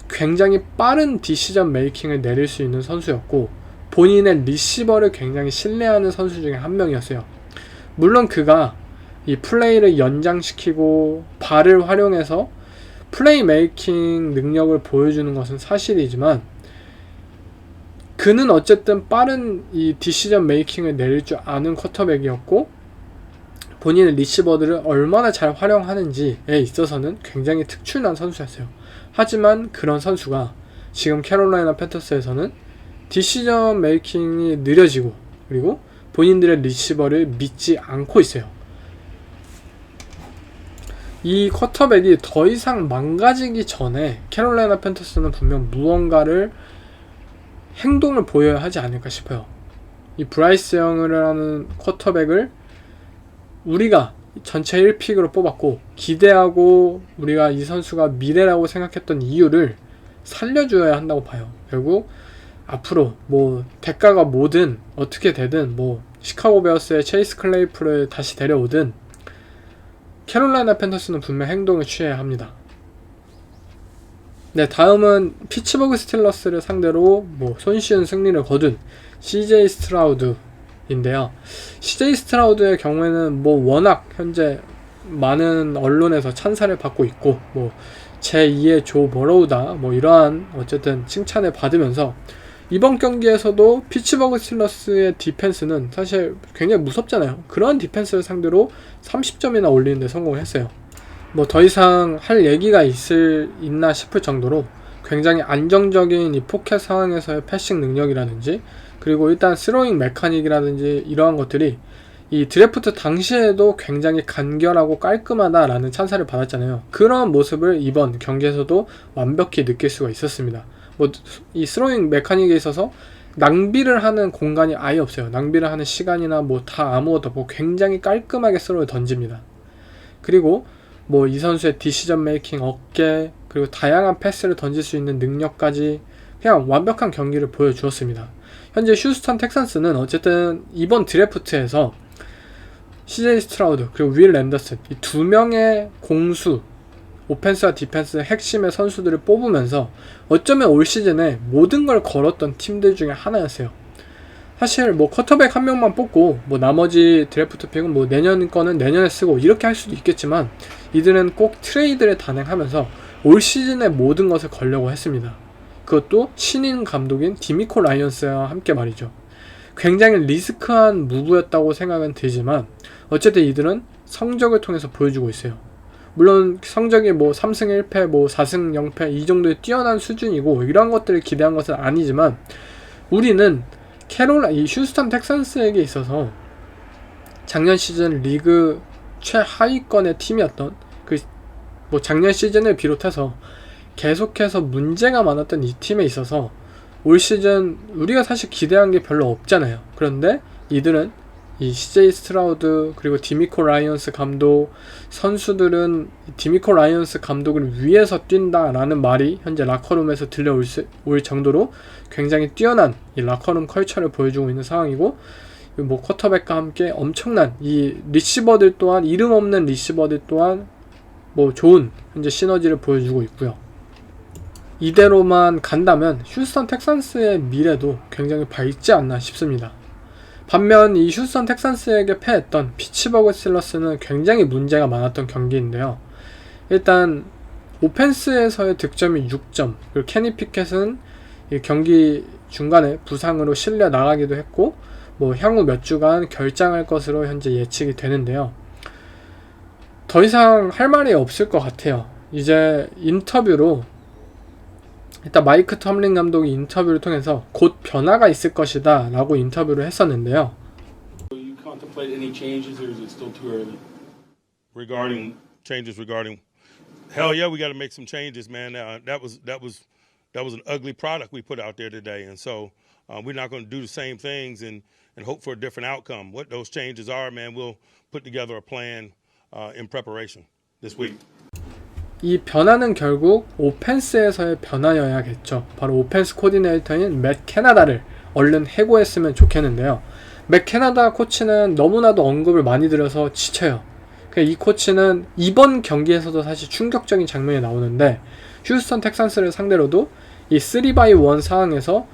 굉장히 빠른 디시전 메이킹을 내릴 수 있는 선수였고 본인의 리시버를 굉장히 신뢰하는 선수 중에 한 명이었어요. 물론 그가 이 플레이를 연장시키고 발을 활용해서 플레이 메이킹 능력을 보여주는 것은 사실이지만 그는 어쨌든 빠른 이 디시전 메이킹을 내릴 줄 아는 쿼터백이었고 본인의 리시버들을 얼마나 잘 활용하는지에 있어서는 굉장히 특출난 선수였어요. 하지만 그런 선수가 지금 캐롤라이나 팬터스에서는 디시전 메이킹이 느려지고 그리고 본인들의 리시버를 믿지 않고 있어요. 이 쿼터백이 더 이상 망가지기 전에 캐롤라이나 팬터스는 분명 무언가를 행동을 보여야 하지 않을까 싶어요. 이 브라이스 영이라는 쿼터백을 우리가 전체 1픽으로 뽑았고 기대하고 우리가 이 선수가 미래라고 생각했던 이유를 살려줘야 한다고 봐요. 결국 앞으로 뭐 대가가 뭐든 어떻게 되든 뭐 시카고 베어스의 체이스 클레이프를 다시 데려오든 캐롤라이나 팬터스는 분명 행동을 취해야 합니다. 네, 다음은 피츠버그 스틸러스를 상대로 뭐 손쉬운 승리를 거둔 CJ 스트라우드인데요. CJ 스트라우드의 경우에는 뭐 워낙 현재 많은 언론에서 찬사를 받고 있고 뭐 제2의 조 버로우다 뭐 이러한 어쨌든 칭찬을 받으면서 이번 경기에서도 피츠버그 스틸러스의 디펜스는 사실 굉장히 무섭잖아요. 그런 디펜스를 상대로 30점이나 올리는데 성공을 했어요. 뭐 더 이상 할 얘기가 있나 싶을 정도로 굉장히 안정적인 이 포켓 상황에서의 패싱 능력이라든지 그리고 일단 스로잉 메카닉이라든지 이러한 것들이 이 드래프트 당시에도 굉장히 간결하고 깔끔하다라는 찬사를 받았잖아요. 그런 모습을 이번 경기에서도 완벽히 느낄 수가 있었습니다. 뭐 이 스로잉 메카닉에 있어서 낭비를 하는 공간이 아예 없어요. 낭비를 하는 시간이나 뭐 다 아무것도 없고 굉장히 깔끔하게 스로를 던집니다. 그리고 뭐 이 선수의 디시전 메이킹 어깨 그리고 다양한 패스를 던질 수 있는 능력까지 그냥 완벽한 경기를 보여주었습니다. 현재 휴스턴 텍산스는 어쨌든 이번 드래프트에서 CJ 스트라우드 그리고 윌 앤더슨 이 두 명의 공수 오펜스와 디펜스의 핵심의 선수들을 뽑으면서 어쩌면 올 시즌에 모든 걸 걸었던 팀들 중에 하나였어요. 사실 뭐 쿼터백 한 명만 뽑고 뭐 나머지 드래프트 픽은 뭐 내년 거는 내년에 쓰고 이렇게 할 수도 있겠지만 이들은 꼭 트레이드를 단행하면서 올 시즌의 모든 것을 걸려고 했습니다. 그것도 신인 감독인 디미코 라이언스와 함께 말이죠. 굉장히 리스크한 무브였다고 생각은 들지만 어쨌든 이들은 성적을 통해서 보여주고 있어요. 물론 성적이 뭐 3승 1패 뭐 4승 0패 이 정도의 뛰어난 수준이고 이런 것들을 기대한 것은 아니지만 우리는 이 휴스턴 텍산스에게 있어서 작년 시즌 리그 최하위권의 팀이었던 그 뭐 작년 시즌을 비롯해서 계속해서 문제가 많았던 이 팀에 있어서 올 시즌 우리가 사실 기대한 게 별로 없잖아요. 그런데 이들은 이 CJ 스트라우드 그리고 디미코 라이언스 감독 선수들은 디미코 라이언스 감독을 위해서 뛴다라는 말이 현재 라커룸에서 들려올 정도로 굉장히 뛰어난 이 라커룸 컬처를 보여주고 있는 상황이고 뭐 쿼터백과 함께 엄청난 이 리시버들 또한 이름 없는 리시버들 또한 뭐 좋은 현재 시너지를 보여주고 있고요. 이대로만 간다면 휴스턴 텍산스의 미래도 굉장히 밝지 않나 싶습니다. 반면 이 휴스턴 텍산스에게 패했던 피츠버그 스틸러스는 굉장히 문제가 많았던 경기인데요. 일단 오펜스에서의 득점이 6점 그리고 케니 피켓은 이 경기 중간에 부상으로 실려 나가기도 했고 뭐 향후 몇 주간 결장할 것으로 현재 예측이 되는데요. 더 이상 할 말이 없을 것 같아요. 이제 인터뷰로 일단 마이크 텀린 감독이 인터뷰를 통해서 곧 변화가 있을 것이다 라고 인터뷰를 했었는데요. Will you contemplate any changes, or is it still too early? Regarding changes regarding, hell yeah, we got to make some changes, man. That was an ugly product we put out there today, and so we're not going to do the same things and hope for a different outcome. What those changes are, man, we'll put together a plan in preparation this week. 이 변화는 결국 오펜스에서의 변화여야겠죠. 바로 오펜스 코디네이터인 맷 캐나다를 얼른 해고했으면 좋겠는데요. 맷 캐나다 코치는 너무나도 언급을 많이 들여서 지쳐요. 이 코치는 이번 경기에서도 사실 충격적인 장면이 나오는데 휴스턴 텍산스를 상대로도 이 3x1 상황에서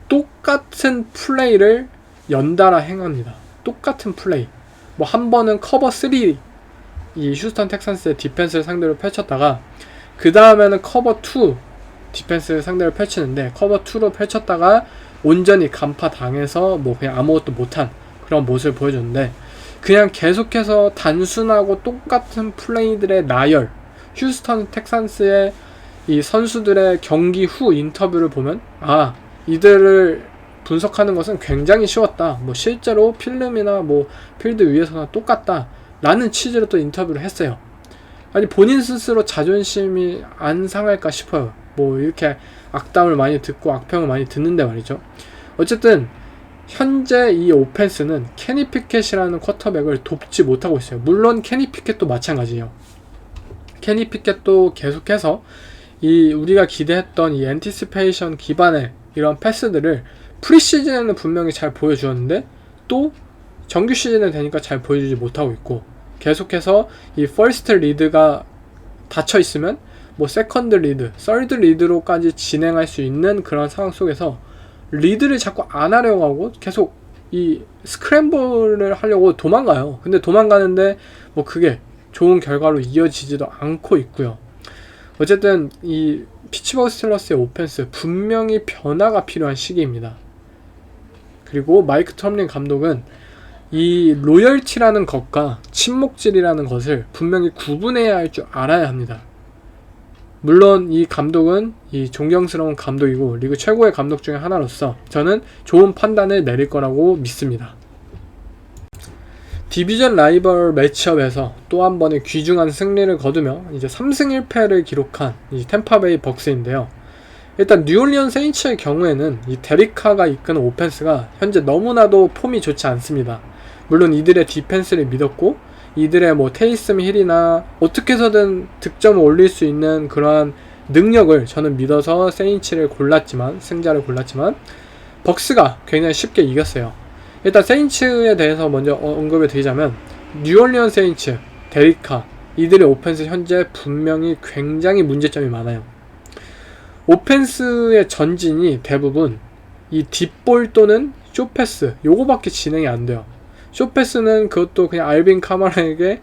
똑같은 플레이를 연달아 행합니다. 똑같은 플레이. 뭐 한 번은 커버 3 이 휴스턴 텍산스의 디펜스를 상대로 펼쳤다가 그 다음에는 커버 2 디펜스를 상대로 펼치는데 커버 2로 펼쳤다가 온전히 간파당해서 뭐 그냥 아무것도 못한 그런 모습을 보여줬는데 그냥 계속해서 단순하고 똑같은 플레이들의 나열 휴스턴 텍산스의 이 선수들의 경기 후 인터뷰를 보면 아 이들을 분석하는 것은 굉장히 쉬웠다. 뭐 실제로 필름이나 뭐 필드 위에서나 똑같다. 라는 취지로 또 인터뷰를 했어요. 아니 본인 스스로 자존심이 안 상할까 싶어요. 뭐 이렇게 악담을 많이 듣고 악평을 많이 듣는데 말이죠. 어쨌든 현재 이 오펜스는 케니 피켓이라는 쿼터백을 돕지 못하고 있어요. 물론 케니 피켓도 마찬가지예요. 케니 피켓도 계속해서 이 우리가 기대했던 이 엔티시페이션 기반의 이런 패스들을 프리시즌에는 분명히 잘 보여주었는데 또 정규 시즌에 되니까 잘 보여주지 못하고 있고 계속해서 이 퍼스트 리드가 닫혀 있으면 뭐 세컨드 리드, 서드 리드로까지 진행할 수 있는 그런 상황 속에서 리드를 자꾸 안 하려고 하고 계속 이 스크램블을 하려고 도망가요. 근데 도망가는데 뭐 그게 좋은 결과로 이어지지도 않고 있고요. 어쨌든 이 피츠버그 스틸러스의 오펜스 분명히 변화가 필요한 시기입니다. 그리고 마이크 텀린 감독은 이 로열티라는 것과 침묵질이라는 것을 분명히 구분해야 할 줄 알아야 합니다. 물론 이 감독은 이 존경스러운 감독이고 리그 최고의 감독 중에 하나로서 저는 좋은 판단을 내릴 거라고 믿습니다. 디비전 라이벌 매치업에서 또 한 번의 귀중한 승리를 거두며 이제 3승 1패를 기록한 이 템파베이 벅스인데요. 일단 뉴올리언 세인츠의 경우에는 이 데리카가 이끄는 오펜스가 현재 너무나도 폼이 좋지 않습니다. 물론 이들의 디펜스를 믿었고 이들의 뭐 테이스մ 힐이나 어떻게 해서든 득점을 올릴 수 있는 그러한 능력을 저는 믿어서 세인츠를 골랐지만 승자를 골랐지만 벅스가 굉장히 쉽게 이겼어요. 일단 세인츠에 대해서 먼저 언급을 드리자면 뉴올리언 세인츠, 데리카 이들의 오펜스 현재 분명히 굉장히 문제점이 많아요. 오펜스의 전진이 대부분 이 딥볼 또는 쇼패스 요거밖에 진행이 안 돼요. 쇼패스는 그것도 그냥 알빈 카마라에게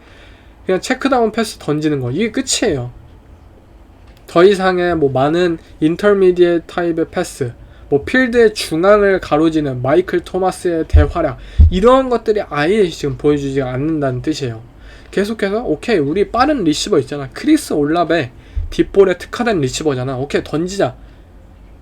그냥 체크다운 패스 던지는 거 이게 끝이에요. 더 이상의 뭐 많은 인터미디에이트 타입의 패스 뭐 필드의 중앙을 가로지는 마이클 토마스의 대활약 이러한 것들이 아예 지금 보여주지 않는다는 뜻이에요. 계속해서 오케이 우리 빠른 리시버 있잖아. 크리스 올랍의 딥볼에 특화된 리시버잖아. 오케이 던지자.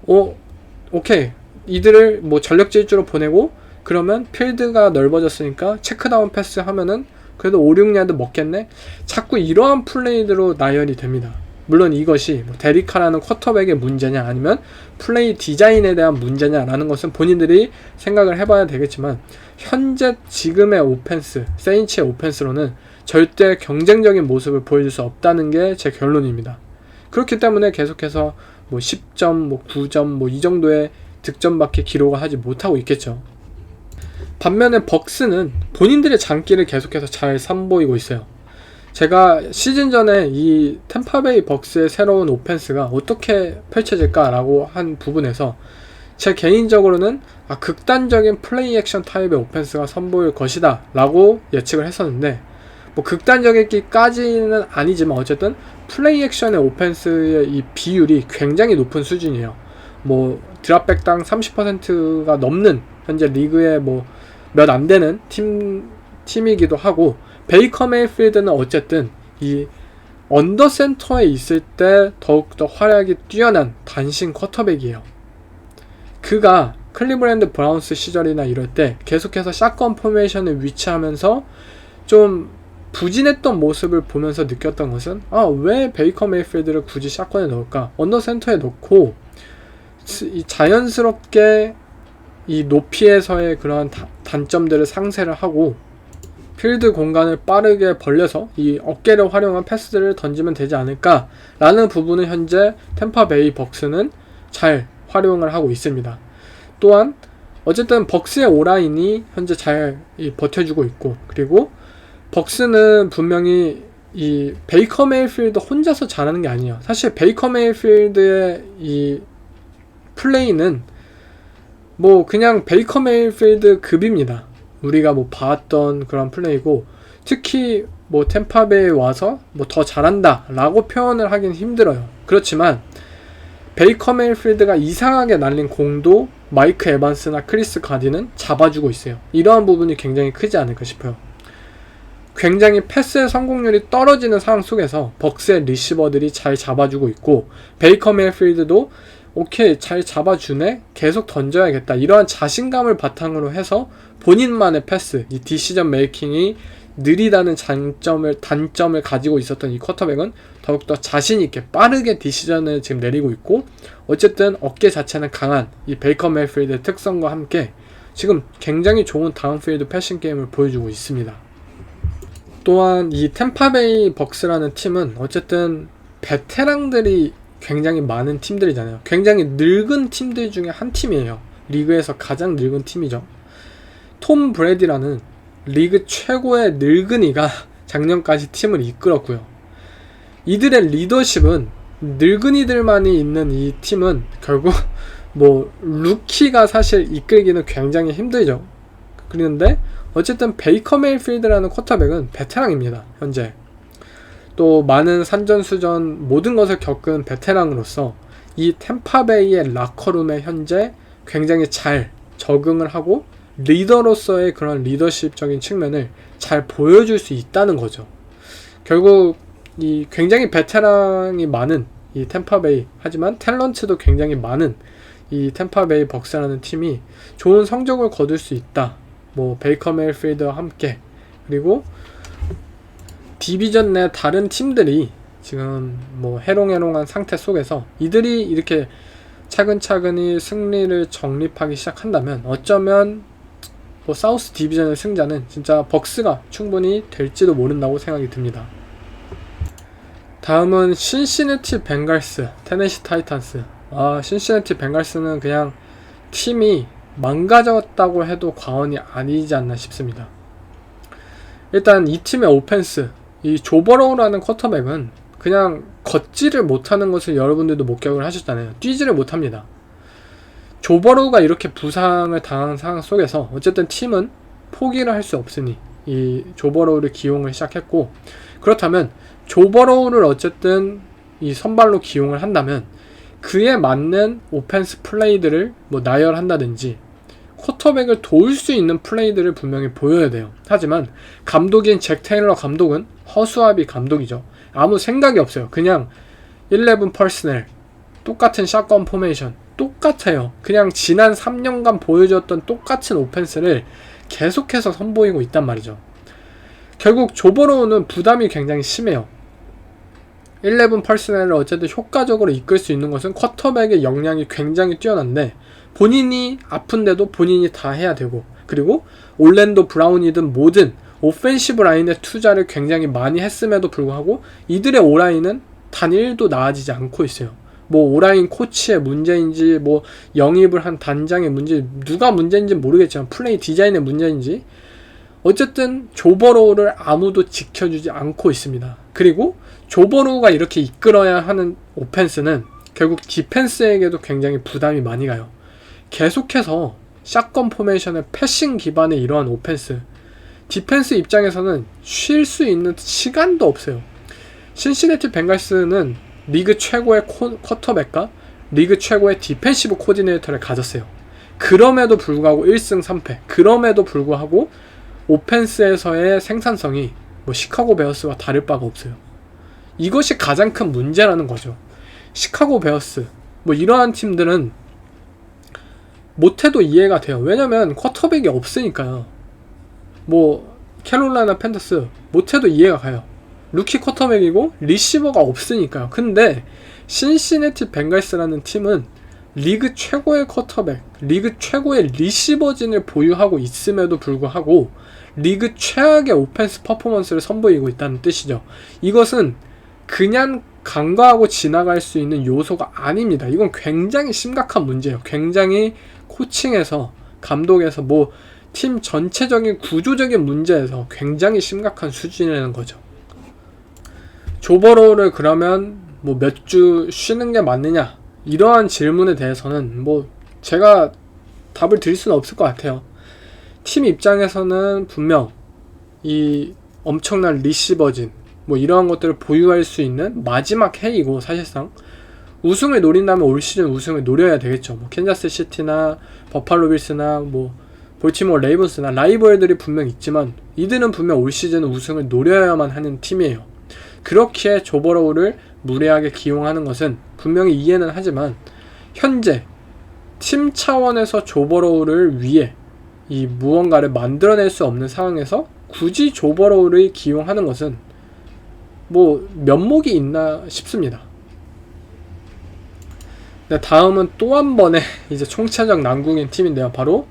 오케이 이들을 뭐 전력 질주로 보내고 그러면 필드가 넓어졌으니까 체크다운 패스 하면은 그래도 5, 6야드 먹겠네? 자꾸 이러한 플레이대로 나열이 됩니다. 물론 이것이 뭐 데리카라는 쿼터백의 문제냐 아니면 플레이 디자인에 대한 문제냐라는 것은 본인들이 생각을 해봐야 되겠지만 현재 지금의 오펜스, 세인츠의 오펜스로는 절대 경쟁적인 모습을 보여줄 수 없다는 게 제 결론입니다. 그렇기 때문에 계속해서 뭐 10점, 뭐 9점, 뭐 이 정도의 득점밖에 기록을 하지 못하고 있겠죠. 반면에 벅스는 본인들의 장기를 계속해서 잘 선보이고 있어요. 제가 시즌 전에 이 템파베이 벅스의 새로운 오펜스가 어떻게 펼쳐질까라고 한 부분에서 제 개인적으로는 극단적인 플레이 액션 타입의 오펜스가 선보일 것이다 라고 예측을 했었는데 뭐 극단적이기까지는 아니지만 어쨌든 플레이 액션의 오펜스의 이 비율이 굉장히 높은 수준이에요. 뭐 드랍백당 30%가 넘는 현재 리그의 뭐 몇 안 되는 팀이기도 하고 베이커 메이필드는 어쨌든 이 언더 센터에 있을 때 더욱더 활약이 뛰어난 단신 쿼터백이에요. 그가 클리브랜드 브라운스 시절이나 이럴 때 계속해서 샷건 포메이션을 위치하면서 좀 부진했던 모습을 보면서 느꼈던 것은 왜 베이커 메이필드를 굳이 샷건에 넣을까? 언더 센터에 넣고 이 자연스럽게 이 높이에서의 그런 단점들을 상쇄를 하고 필드 공간을 빠르게 벌려서 이 어깨를 활용한 패스들을 던지면 되지 않을까 라는 부분은 현재 템파베이 벅스는 잘 활용을 하고 있습니다. 또한 어쨌든 벅스의 오라인이 현재 잘 버텨주고 있고, 그리고 벅스는 분명히 이 베이커 메이필드 혼자서 잘하는 게 아니에요. 사실 베이커 메이필드의 이 플레이는 뭐 그냥 베이커 메이필드 급입니다. 우리가 뭐 봐왔던 그런 플레이고, 특히 뭐 템파베이에 와서 뭐 더 잘한다 라고 표현을 하긴 힘들어요. 그렇지만 베이커 메이필드가 이상하게 날린 공도 마이크 에반스나 크리스 가디는 잡아주고 있어요. 이러한 부분이 굉장히 크지 않을까 싶어요. 굉장히 패스의 성공률이 떨어지는 상황 속에서 벅스의 리시버들이 잘 잡아주고 있고, 베이커 메이필드도 오케이 잘 잡아주네, 계속 던져야겠다, 이러한 자신감을 바탕으로 해서 본인만의 패스, 이 디시전 메이킹이 느리다는 단점을 가지고 있었던 이 쿼터백은 더욱더 자신있게 빠르게 디시전을 지금 내리고 있고, 어쨌든 어깨 자체는 강한 이 베이커 메이필드의 특성과 함께 지금 굉장히 좋은 다운필드 패싱 게임을 보여주고 있습니다. 또한 이 템파베이 벅스라는 팀은 어쨌든 베테랑들이 굉장히 많은 팀들이잖아요. 굉장히 늙은 팀들 중에 한 팀이에요. 리그에서 가장 늙은 팀이죠. 톰 브래디라는 리그 최고의 늙은이가 작년까지 팀을 이끌었고요. 이들의 리더십은, 늙은이들만이 있는 이 팀은 결국 뭐 루키가 사실 이끌기는 굉장히 힘들죠. 그런데 어쨌든 베이커 메이필드라는 쿼터백은 베테랑입니다. 현재 또 많은 산전수전 모든 것을 겪은 베테랑으로서 이 템파베이의 라커룸에 현재 굉장히 잘 적응을 하고 리더로서의 그런 리더십적인 측면을 잘 보여줄 수 있다는 거죠. 결국 이 굉장히 베테랑이 많은 이 템파베이, 하지만 탤런트도 굉장히 많은 이 템파베이 벅스라는 팀이 좋은 성적을 거둘 수 있다. 뭐 베이커 메이필드와 함께, 그리고 디비전 내 다른 팀들이 지금 뭐 해롱해롱한 상태 속에서 이들이 이렇게 차근차근히 승리를 정립하기 시작한다면 어쩌면 뭐 사우스 디비전의 승자는 진짜 벅스가 충분히 될지도 모른다고 생각이 듭니다. 다음은 신시내티 벵갈스, 테네시 타이탄스. 신시내티 벵갈스는 그냥 팀이 망가졌다고 해도 과언이 아니지 않나 싶습니다. 일단 이 팀의 오펜스, 이 조버로우라는 쿼터백은 그냥 걷지를 못하는 것을 여러분들도 목격을 하셨잖아요. 뛰지를 못합니다. 조버로우가 이렇게 부상을 당한 상황 속에서 어쨌든 팀은 포기를 할 수 없으니 이 조버로우를 기용을 시작했고, 그렇다면 조버로우를 어쨌든 이 선발로 기용을 한다면 그에 맞는 오펜스 플레이들을 뭐 나열한다든지 쿼터백을 도울 수 있는 플레이들을 분명히 보여야 돼요. 하지만 감독인 잭 테일러 감독은 허수아비 감독이죠. 아무 생각이 없어요. 그냥 11 퍼스널, 똑같은 샷건 포메이션, 똑같아요. 그냥 지난 3년간 보여줬던 똑같은 오펜스를 계속해서 선보이고 있단 말이죠. 결국 조버로우는 부담이 굉장히 심해요. 11 퍼스널을 어쨌든 효과적으로 이끌 수 있는 것은 쿼터백의 역량이 굉장히 뛰어난데, 본인이 아픈데도 본인이 다 해야 되고, 그리고 올랜도 브라운이든 뭐든 오펜시브 라인의 투자를 굉장히 많이 했음에도 불구하고 이들의 오라인은 단 1도 나아지지 않고 있어요. 뭐 오라인 코치의 문제인지, 뭐 영입을 한 단장의 문제, 누가 문제인지 모르겠지만 플레이 디자인의 문제인지 어쨌든 조버로우를 아무도 지켜주지 않고 있습니다. 그리고 조버로우가 이렇게 이끌어야 하는 오펜스는 결국 디펜스에게도 굉장히 부담이 많이 가요. 계속해서 샷건 포메이션의 패싱 기반의 이러한 오펜스, 디펜스 입장에서는 쉴 수 있는 시간도 없어요. 신시내티 벵갈스는 리그 최고의 쿼터백과 리그 최고의 디펜시브 코디네이터를 가졌어요. 그럼에도 불구하고 1승 3패, 그럼에도 불구하고 오펜스에서의 생산성이 뭐 시카고 베어스와 다를 바가 없어요. 이것이 가장 큰 문제라는 거죠. 시카고 베어스 뭐 이러한 팀들은 못해도 이해가 돼요. 왜냐면 쿼터백이 없으니까요. 뭐 캐롤라이나 팬더스 못해도 이해가 가요. 루키 쿼터백이고 리시버가 없으니까요. 근데 신시내티 벵갈스라는 팀은 리그 최고의 쿼터백, 리그 최고의 리시버진을 보유하고 있음에도 불구하고 리그 최악의 오펜스 퍼포먼스를 선보이고 있다는 뜻이죠. 이것은 그냥 간과하고 지나갈 수 있는 요소가 아닙니다. 이건 굉장히 심각한 문제예요. 굉장히 코칭에서, 감독에서, 뭐 팀 전체적인 구조적인 문제에서 굉장히 심각한 수준이라는 거죠. 조버로우를 그러면 뭐 몇 주 쉬는 게 맞느냐, 이러한 질문에 대해서는 뭐 제가 답을 드릴 수는 없을 것 같아요. 팀 입장에서는 분명 이 엄청난 리시버진 뭐 이러한 것들을 보유할 수 있는 마지막 해이고, 사실상 우승을 노린다면 올 시즌 우승을 노려야 되겠죠. 뭐 캔자스 시티나 버팔로 빌스나 뭐 볼티모어 레이븐스나 라이벌들이 분명 있지만 이들은 분명 올 시즌 우승을 노려야만 하는 팀이에요. 그렇게 조버로우를 무리하게 기용하는 것은 분명히 이해는 하지만 현재 팀 차원에서 조버로우를 위해 이 무언가를 만들어낼 수 없는 상황에서 굳이 조버로우를 기용하는 것은 뭐 면목이 있나 싶습니다. 네, 다음은 또 한 번의 이제 총체적 난국인 팀인데요. 바로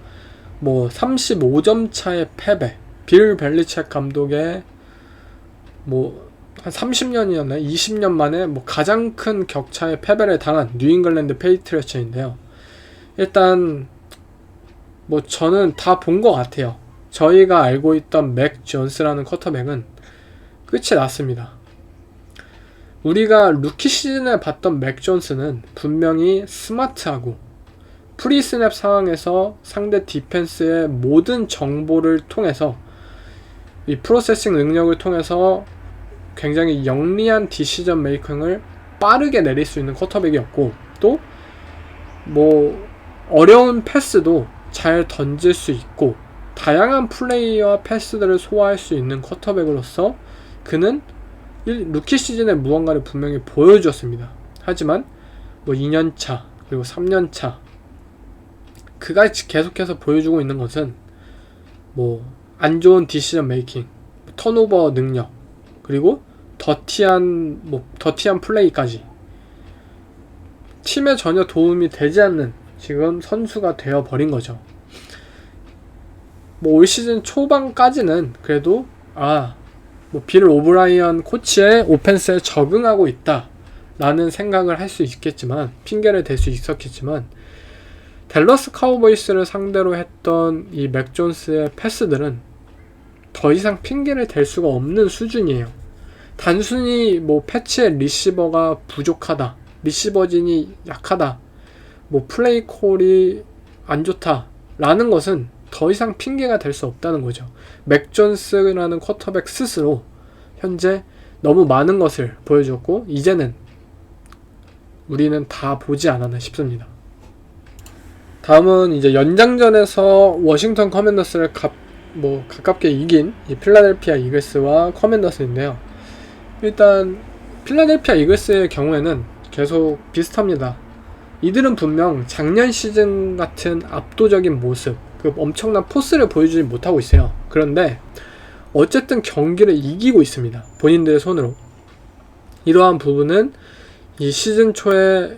뭐 35점 차의 패배, 빌 벨리책 감독의 뭐 한 30년이었나요? 20년 만에 뭐 가장 큰 격차의 패배를 당한 뉴잉글랜드 페이트리어츠인데요. 일단 뭐 저는 다 본 것 같아요. 저희가 알고 있던 맥 존스라는 쿼터백은 끝이 났습니다. 우리가 루키 시즌에 봤던 맥 존스는 분명히 스마트하고 프리스냅 상황에서 상대 디펜스의 모든 정보를 통해서 이 프로세싱 능력을 통해서 굉장히 영리한 디시전 메이킹을 빠르게 내릴 수 있는 쿼터백이었고, 또 뭐 어려운 패스도 잘 던질 수 있고 다양한 플레이와 패스들을 소화할 수 있는 쿼터백으로서 그는 루키 시즌에 무언가를 분명히 보여주었습니다. 하지만 뭐 2년차 그리고 3년차 그가 계속해서 보여주고 있는 것은 뭐 안 좋은 디시전 메이킹, 턴오버 능력, 그리고 더티한 플레이까지 팀에 전혀 도움이 되지 않는 지금 선수가 되어버린 거죠. 뭐 올 시즌 초반까지는 그래도 뭐 빌 오브라이언 코치의 오펜스에 적응하고 있다 라는 생각을 할 수 있겠지만, 핑계를 댈 수 있었겠지만, 댈러스 카우보이스를 상대로 했던 이 맥 존스의 패스들은 더 이상 핑계를 댈 수가 없는 수준이에요. 단순히 뭐 패치의 리시버가 부족하다, 리시버진이 약하다, 뭐 플레이 콜이 안 좋다 라는 것은 더 이상 핑계가 될 수 없다는 거죠. 맥 존스라는 쿼터백 스스로 현재 너무 많은 것을 보여줬고 이제는 우리는 다 보지 않았나 싶습니다. 다음은 이제 연장전에서 워싱턴 커맨더스를 가깝게 이긴 이 필라델피아 이글스와 커맨더스인데요. 일단 필라델피아 이글스의 경우에는 계속 비슷합니다. 이들은 분명 작년 시즌 같은 압도적인 모습, 그 엄청난 포스를 보여주지 못하고 있어요. 그런데 어쨌든 경기를 이기고 있습니다. 본인들의 손으로. 이러한 부분은 이 시즌 초에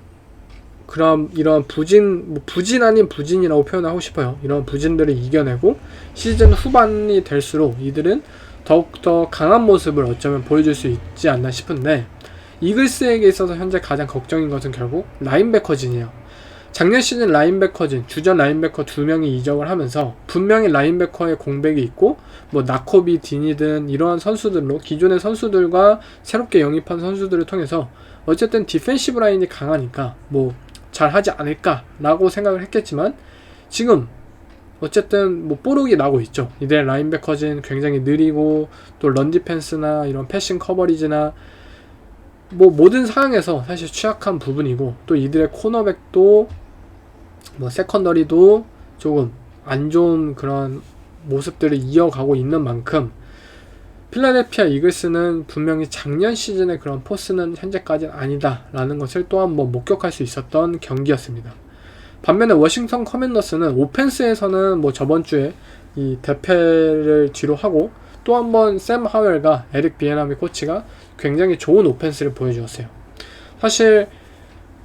이러한 부진 아닌 부진이라고 표현하고 싶어요. 이러한 부진들을 이겨내고 시즌 후반이 될수록 이들은 더욱더 강한 모습을 어쩌면 보여줄 수 있지 않나 싶은데, 이글스에게 있어서 현재 가장 걱정인 것은 결국 라인베커진이에요. 작년 시즌 라인베커진, 주전 라인베커 2명이 이적을 하면서 분명히 라인베커의 공백이 있고, 뭐 나코비 딘이든 이러한 선수들로 기존의 선수들과 새롭게 영입한 선수들을 통해서 어쨌든 디펜시브 라인이 강하니까 뭐 잘하지 않을까라고 생각을 했겠지만, 지금 어쨌든 뭐 뽀록이 나고 있죠. 이들의 라인베커진 굉장히 느리고 또 런 디펜스나 이런 패싱 커버리지나 뭐 모든 상황에서 사실 취약한 부분이고, 또 이들의 코너백도 뭐 세컨더리도 조금 안 좋은 그런 모습들을 이어가고 있는 만큼 필라델피아 이글스는 분명히 작년 시즌의 그런 포스는 현재까지는 아니다라는 것을 또 한 번 목격할 수 있었던 경기였습니다. 반면에 워싱턴 커맨더스는 오펜스에서는 뭐 저번 주에 이 대패를 뒤로 하고 또 한 번 샘 하웰과 에릭 비에나미 코치가 굉장히 좋은 오펜스를 보여주었어요. 사실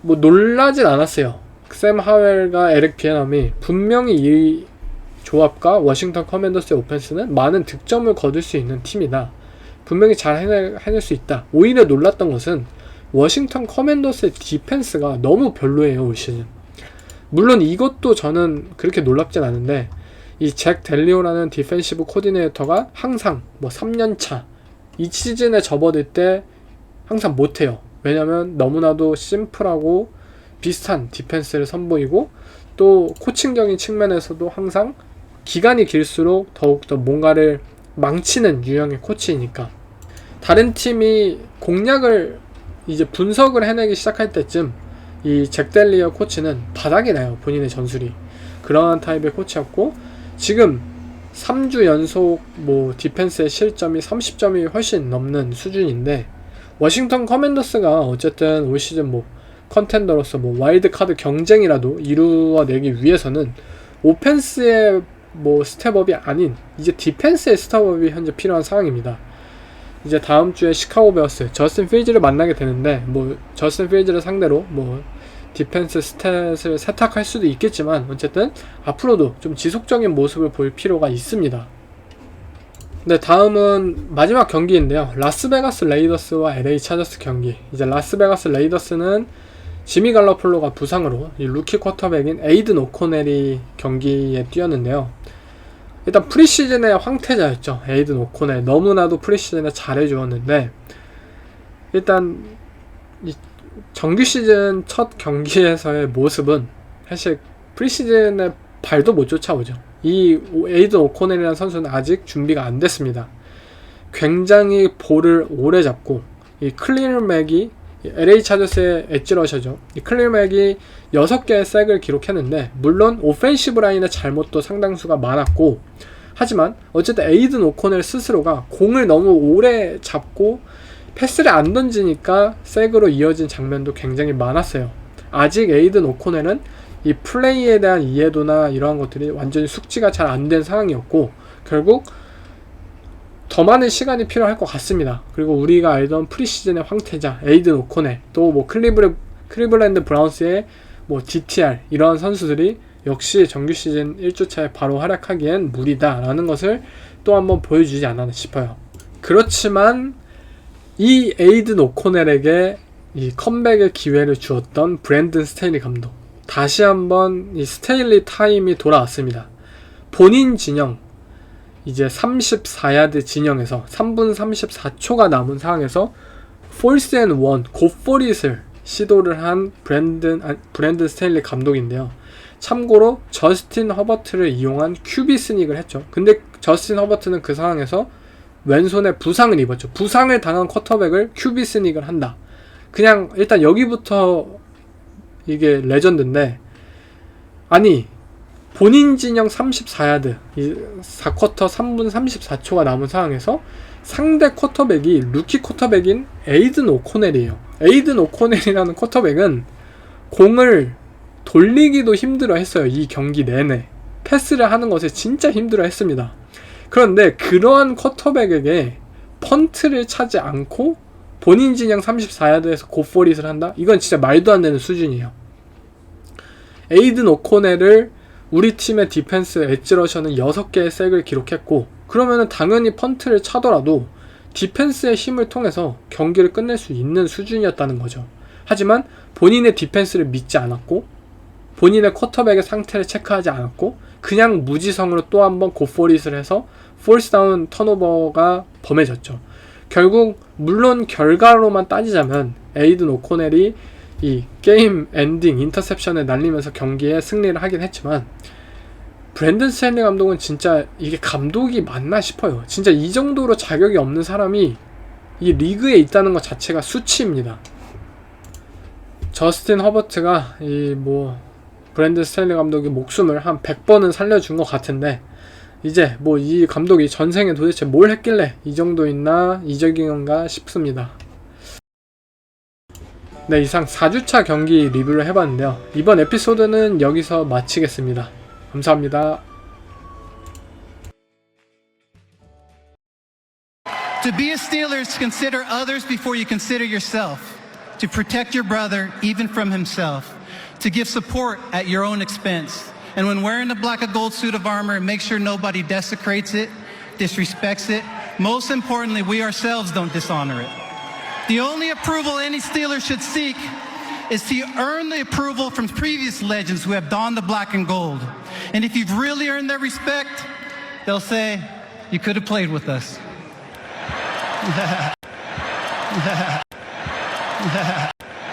뭐 놀라진 않았어요. 샘 하웰과 에릭 비에나미 분명히 이 조합과 워싱턴 커맨더스의 오펜스는 많은 득점을 거둘 수 있는 팀이다. 분명히 잘 해낼 수 있다. 오히려 놀랐던 것은 워싱턴 커맨더스의 디펜스가 너무 별로예요, 올 시즌. 물론 이것도 저는 그렇게 놀랍진 않은데 이 잭 델리오라는 디펜시브 코디네이터가 항상 뭐 3년차 이 시즌에 접어들 때 항상 못해요. 왜냐면 너무나도 심플하고 비슷한 디펜스를 선보이고 또 코칭적인 측면에서도 항상 기간이 길수록 더욱더 뭔가를 망치는 유형의 코치이니까 다른 팀이 공략을 이제 분석을 해내기 시작할 때쯤 이 잭 델리어 코치는 바닥이 나요. 본인의 전술이. 그러한 타입의 코치였고 지금 3주 연속 뭐 디펜스의 실점이 30점이 훨씬 넘는 수준인데 워싱턴 커맨더스가 어쨌든 올 시즌 뭐 컨텐더로서 뭐 와일드 카드 경쟁이라도 이루어내기 위해서는 오펜스의 뭐 스텝업이 아닌 이제 디펜스의 스텝업이 현재 필요한 상황입니다. 이제 다음 주에 시카고 베어스 저스틴 필즈를 만나게 되는데 뭐 저스틴 필즈를 상대로 뭐 디펜스 스탯을 세탁할 수도 있겠지만 어쨌든 앞으로도 좀 지속적인 모습을 볼 필요가 있습니다. 네, 다음은 마지막 경기인데요. 라스베가스 레이더스와 LA 차저스 경기. 이제 라스베가스 레이더스는 지미 갈러폴로가 부상으로 이 루키 쿼터백인 에이든 오코넬이 경기에 뛰었는데요. 일단 프리시즌의 황태자였죠. 에이든 오코넬. 너무나도 프리시즌에 잘해주었는데 일단 이 정규 시즌 첫 경기에서의 모습은 사실 프리시즌에 발도 못 쫓아오죠. 이 에이든 오코넬이라는 선수는 아직 준비가 안 됐습니다. 굉장히 볼을 오래 잡고 이 클리어 맥이 LA 차저스의 엣지러셔죠. 이 클리어 맥이 6개의 색을 기록했는데 물론 오펜시브 라인의 잘못도 상당수가 많았고 하지만 어쨌든 에이든 오코넬 스스로가 공을 너무 오래 잡고 패스를 안 던지니까 색으로 이어진 장면도 굉장히 많았어요. 아직 에이든 오코넬은 이 플레이에 대한 이해도나 이러한 것들이 완전히 숙지가 잘 안 된 상황이었고 결국 더 많은 시간이 필요할 것 같습니다. 그리고 우리가 알던 프리시즌의 황태자 에이든 오코넬 또 뭐 클리블랜드 브라운스의 뭐 DTR 이러한 선수들이 역시 정규 시즌 1주차에 바로 활약하기엔 무리다 라는 것을 또 한번 보여주지 않았나 싶어요. 그렇지만 이 에이든 오코넬에게 이 컴백의 기회를 주었던 브랜든 스테일리 감독 다시 한번 이 스테일리 타임이 돌아왔습니다. 본인 진영 이제 34야드 진영에서 3분 34초가 남은 상황에서 폴스 앤 원 곧포릿을 시도를 한 브랜든 스테일리 감독인데요. 참고로 저스틴 허버트를 이용한 QB 스닉을 했죠. 근데 저스틴 허버트는 그 상황에서 왼손에 부상을 입었죠. 부상을 당한 쿼터백을 QB 스닉을 한다. 그냥 일단 여기부터 이게 레전드인데 아니 본인 진영 34야드 4쿼터 3분 34초가 남은 상황에서 상대 쿼터백이 루키 쿼터백인 에이든 오코넬이에요. 에이든 오코넬이라는 쿼터백은 공을 돌리기도 힘들어 했어요. 이 경기 내내 패스를 하는 것에 진짜 힘들어 했습니다. 그런데 그러한 쿼터백에게 펀트를 차지 않고 본인 진영 34야드에서 곧포릿을 한다? 이건 진짜 말도 안 되는 수준이에요. 에이든 오코넬을 우리 팀의 디펜스 엣지러셔는 6개의 색을 기록했고 그러면은 당연히 펀트를 차더라도 디펜스의 힘을 통해서 경기를 끝낼 수 있는 수준이었다는 거죠. 하지만 본인의 디펜스를 믿지 않았고 본인의 쿼터백의 상태를 체크하지 않았고 그냥 무지성으로 또 한 번 곧포릿을 해서 폴스다운 턴오버가 범해졌죠. 결국 물론 결과로만 따지자면 에이든 오코넬이 이 게임 엔딩 인터셉션을 날리면서 경기에 승리를 하긴 했지만 브랜든 스탠리 감독은 진짜 이게 감독이 맞나 싶어요. 진짜 이 정도로 자격이 없는 사람이 이 리그에 있다는 것 자체가 수치입니다. 저스틴 허버트가 이 뭐 브랜든 스탠리 감독의 목숨을 한 100번은 살려준 것 같은데 이제 뭐 이 감독이 전생에 도대체 뭘 했길래 이 정도 있나 이적인가 싶습니다. 네, 이상 4주차 경기 리뷰를 해봤는데요. 이번 에피소드는 여기서 마치겠습니다. 감사합니다. To be a Steeler is to consider others before you consider yourself. To protect your brother even from himself. To give support at your own expense. And when wearing the black and gold suit of armor, make sure nobody desecrates it, disrespects it. Most importantly, we ourselves don't dishonor it. The only approval any Steeler should seek is to earn the approval from previous legends who have donned the black and gold. And if you've really earned their respect, they'll say, you could have played with us.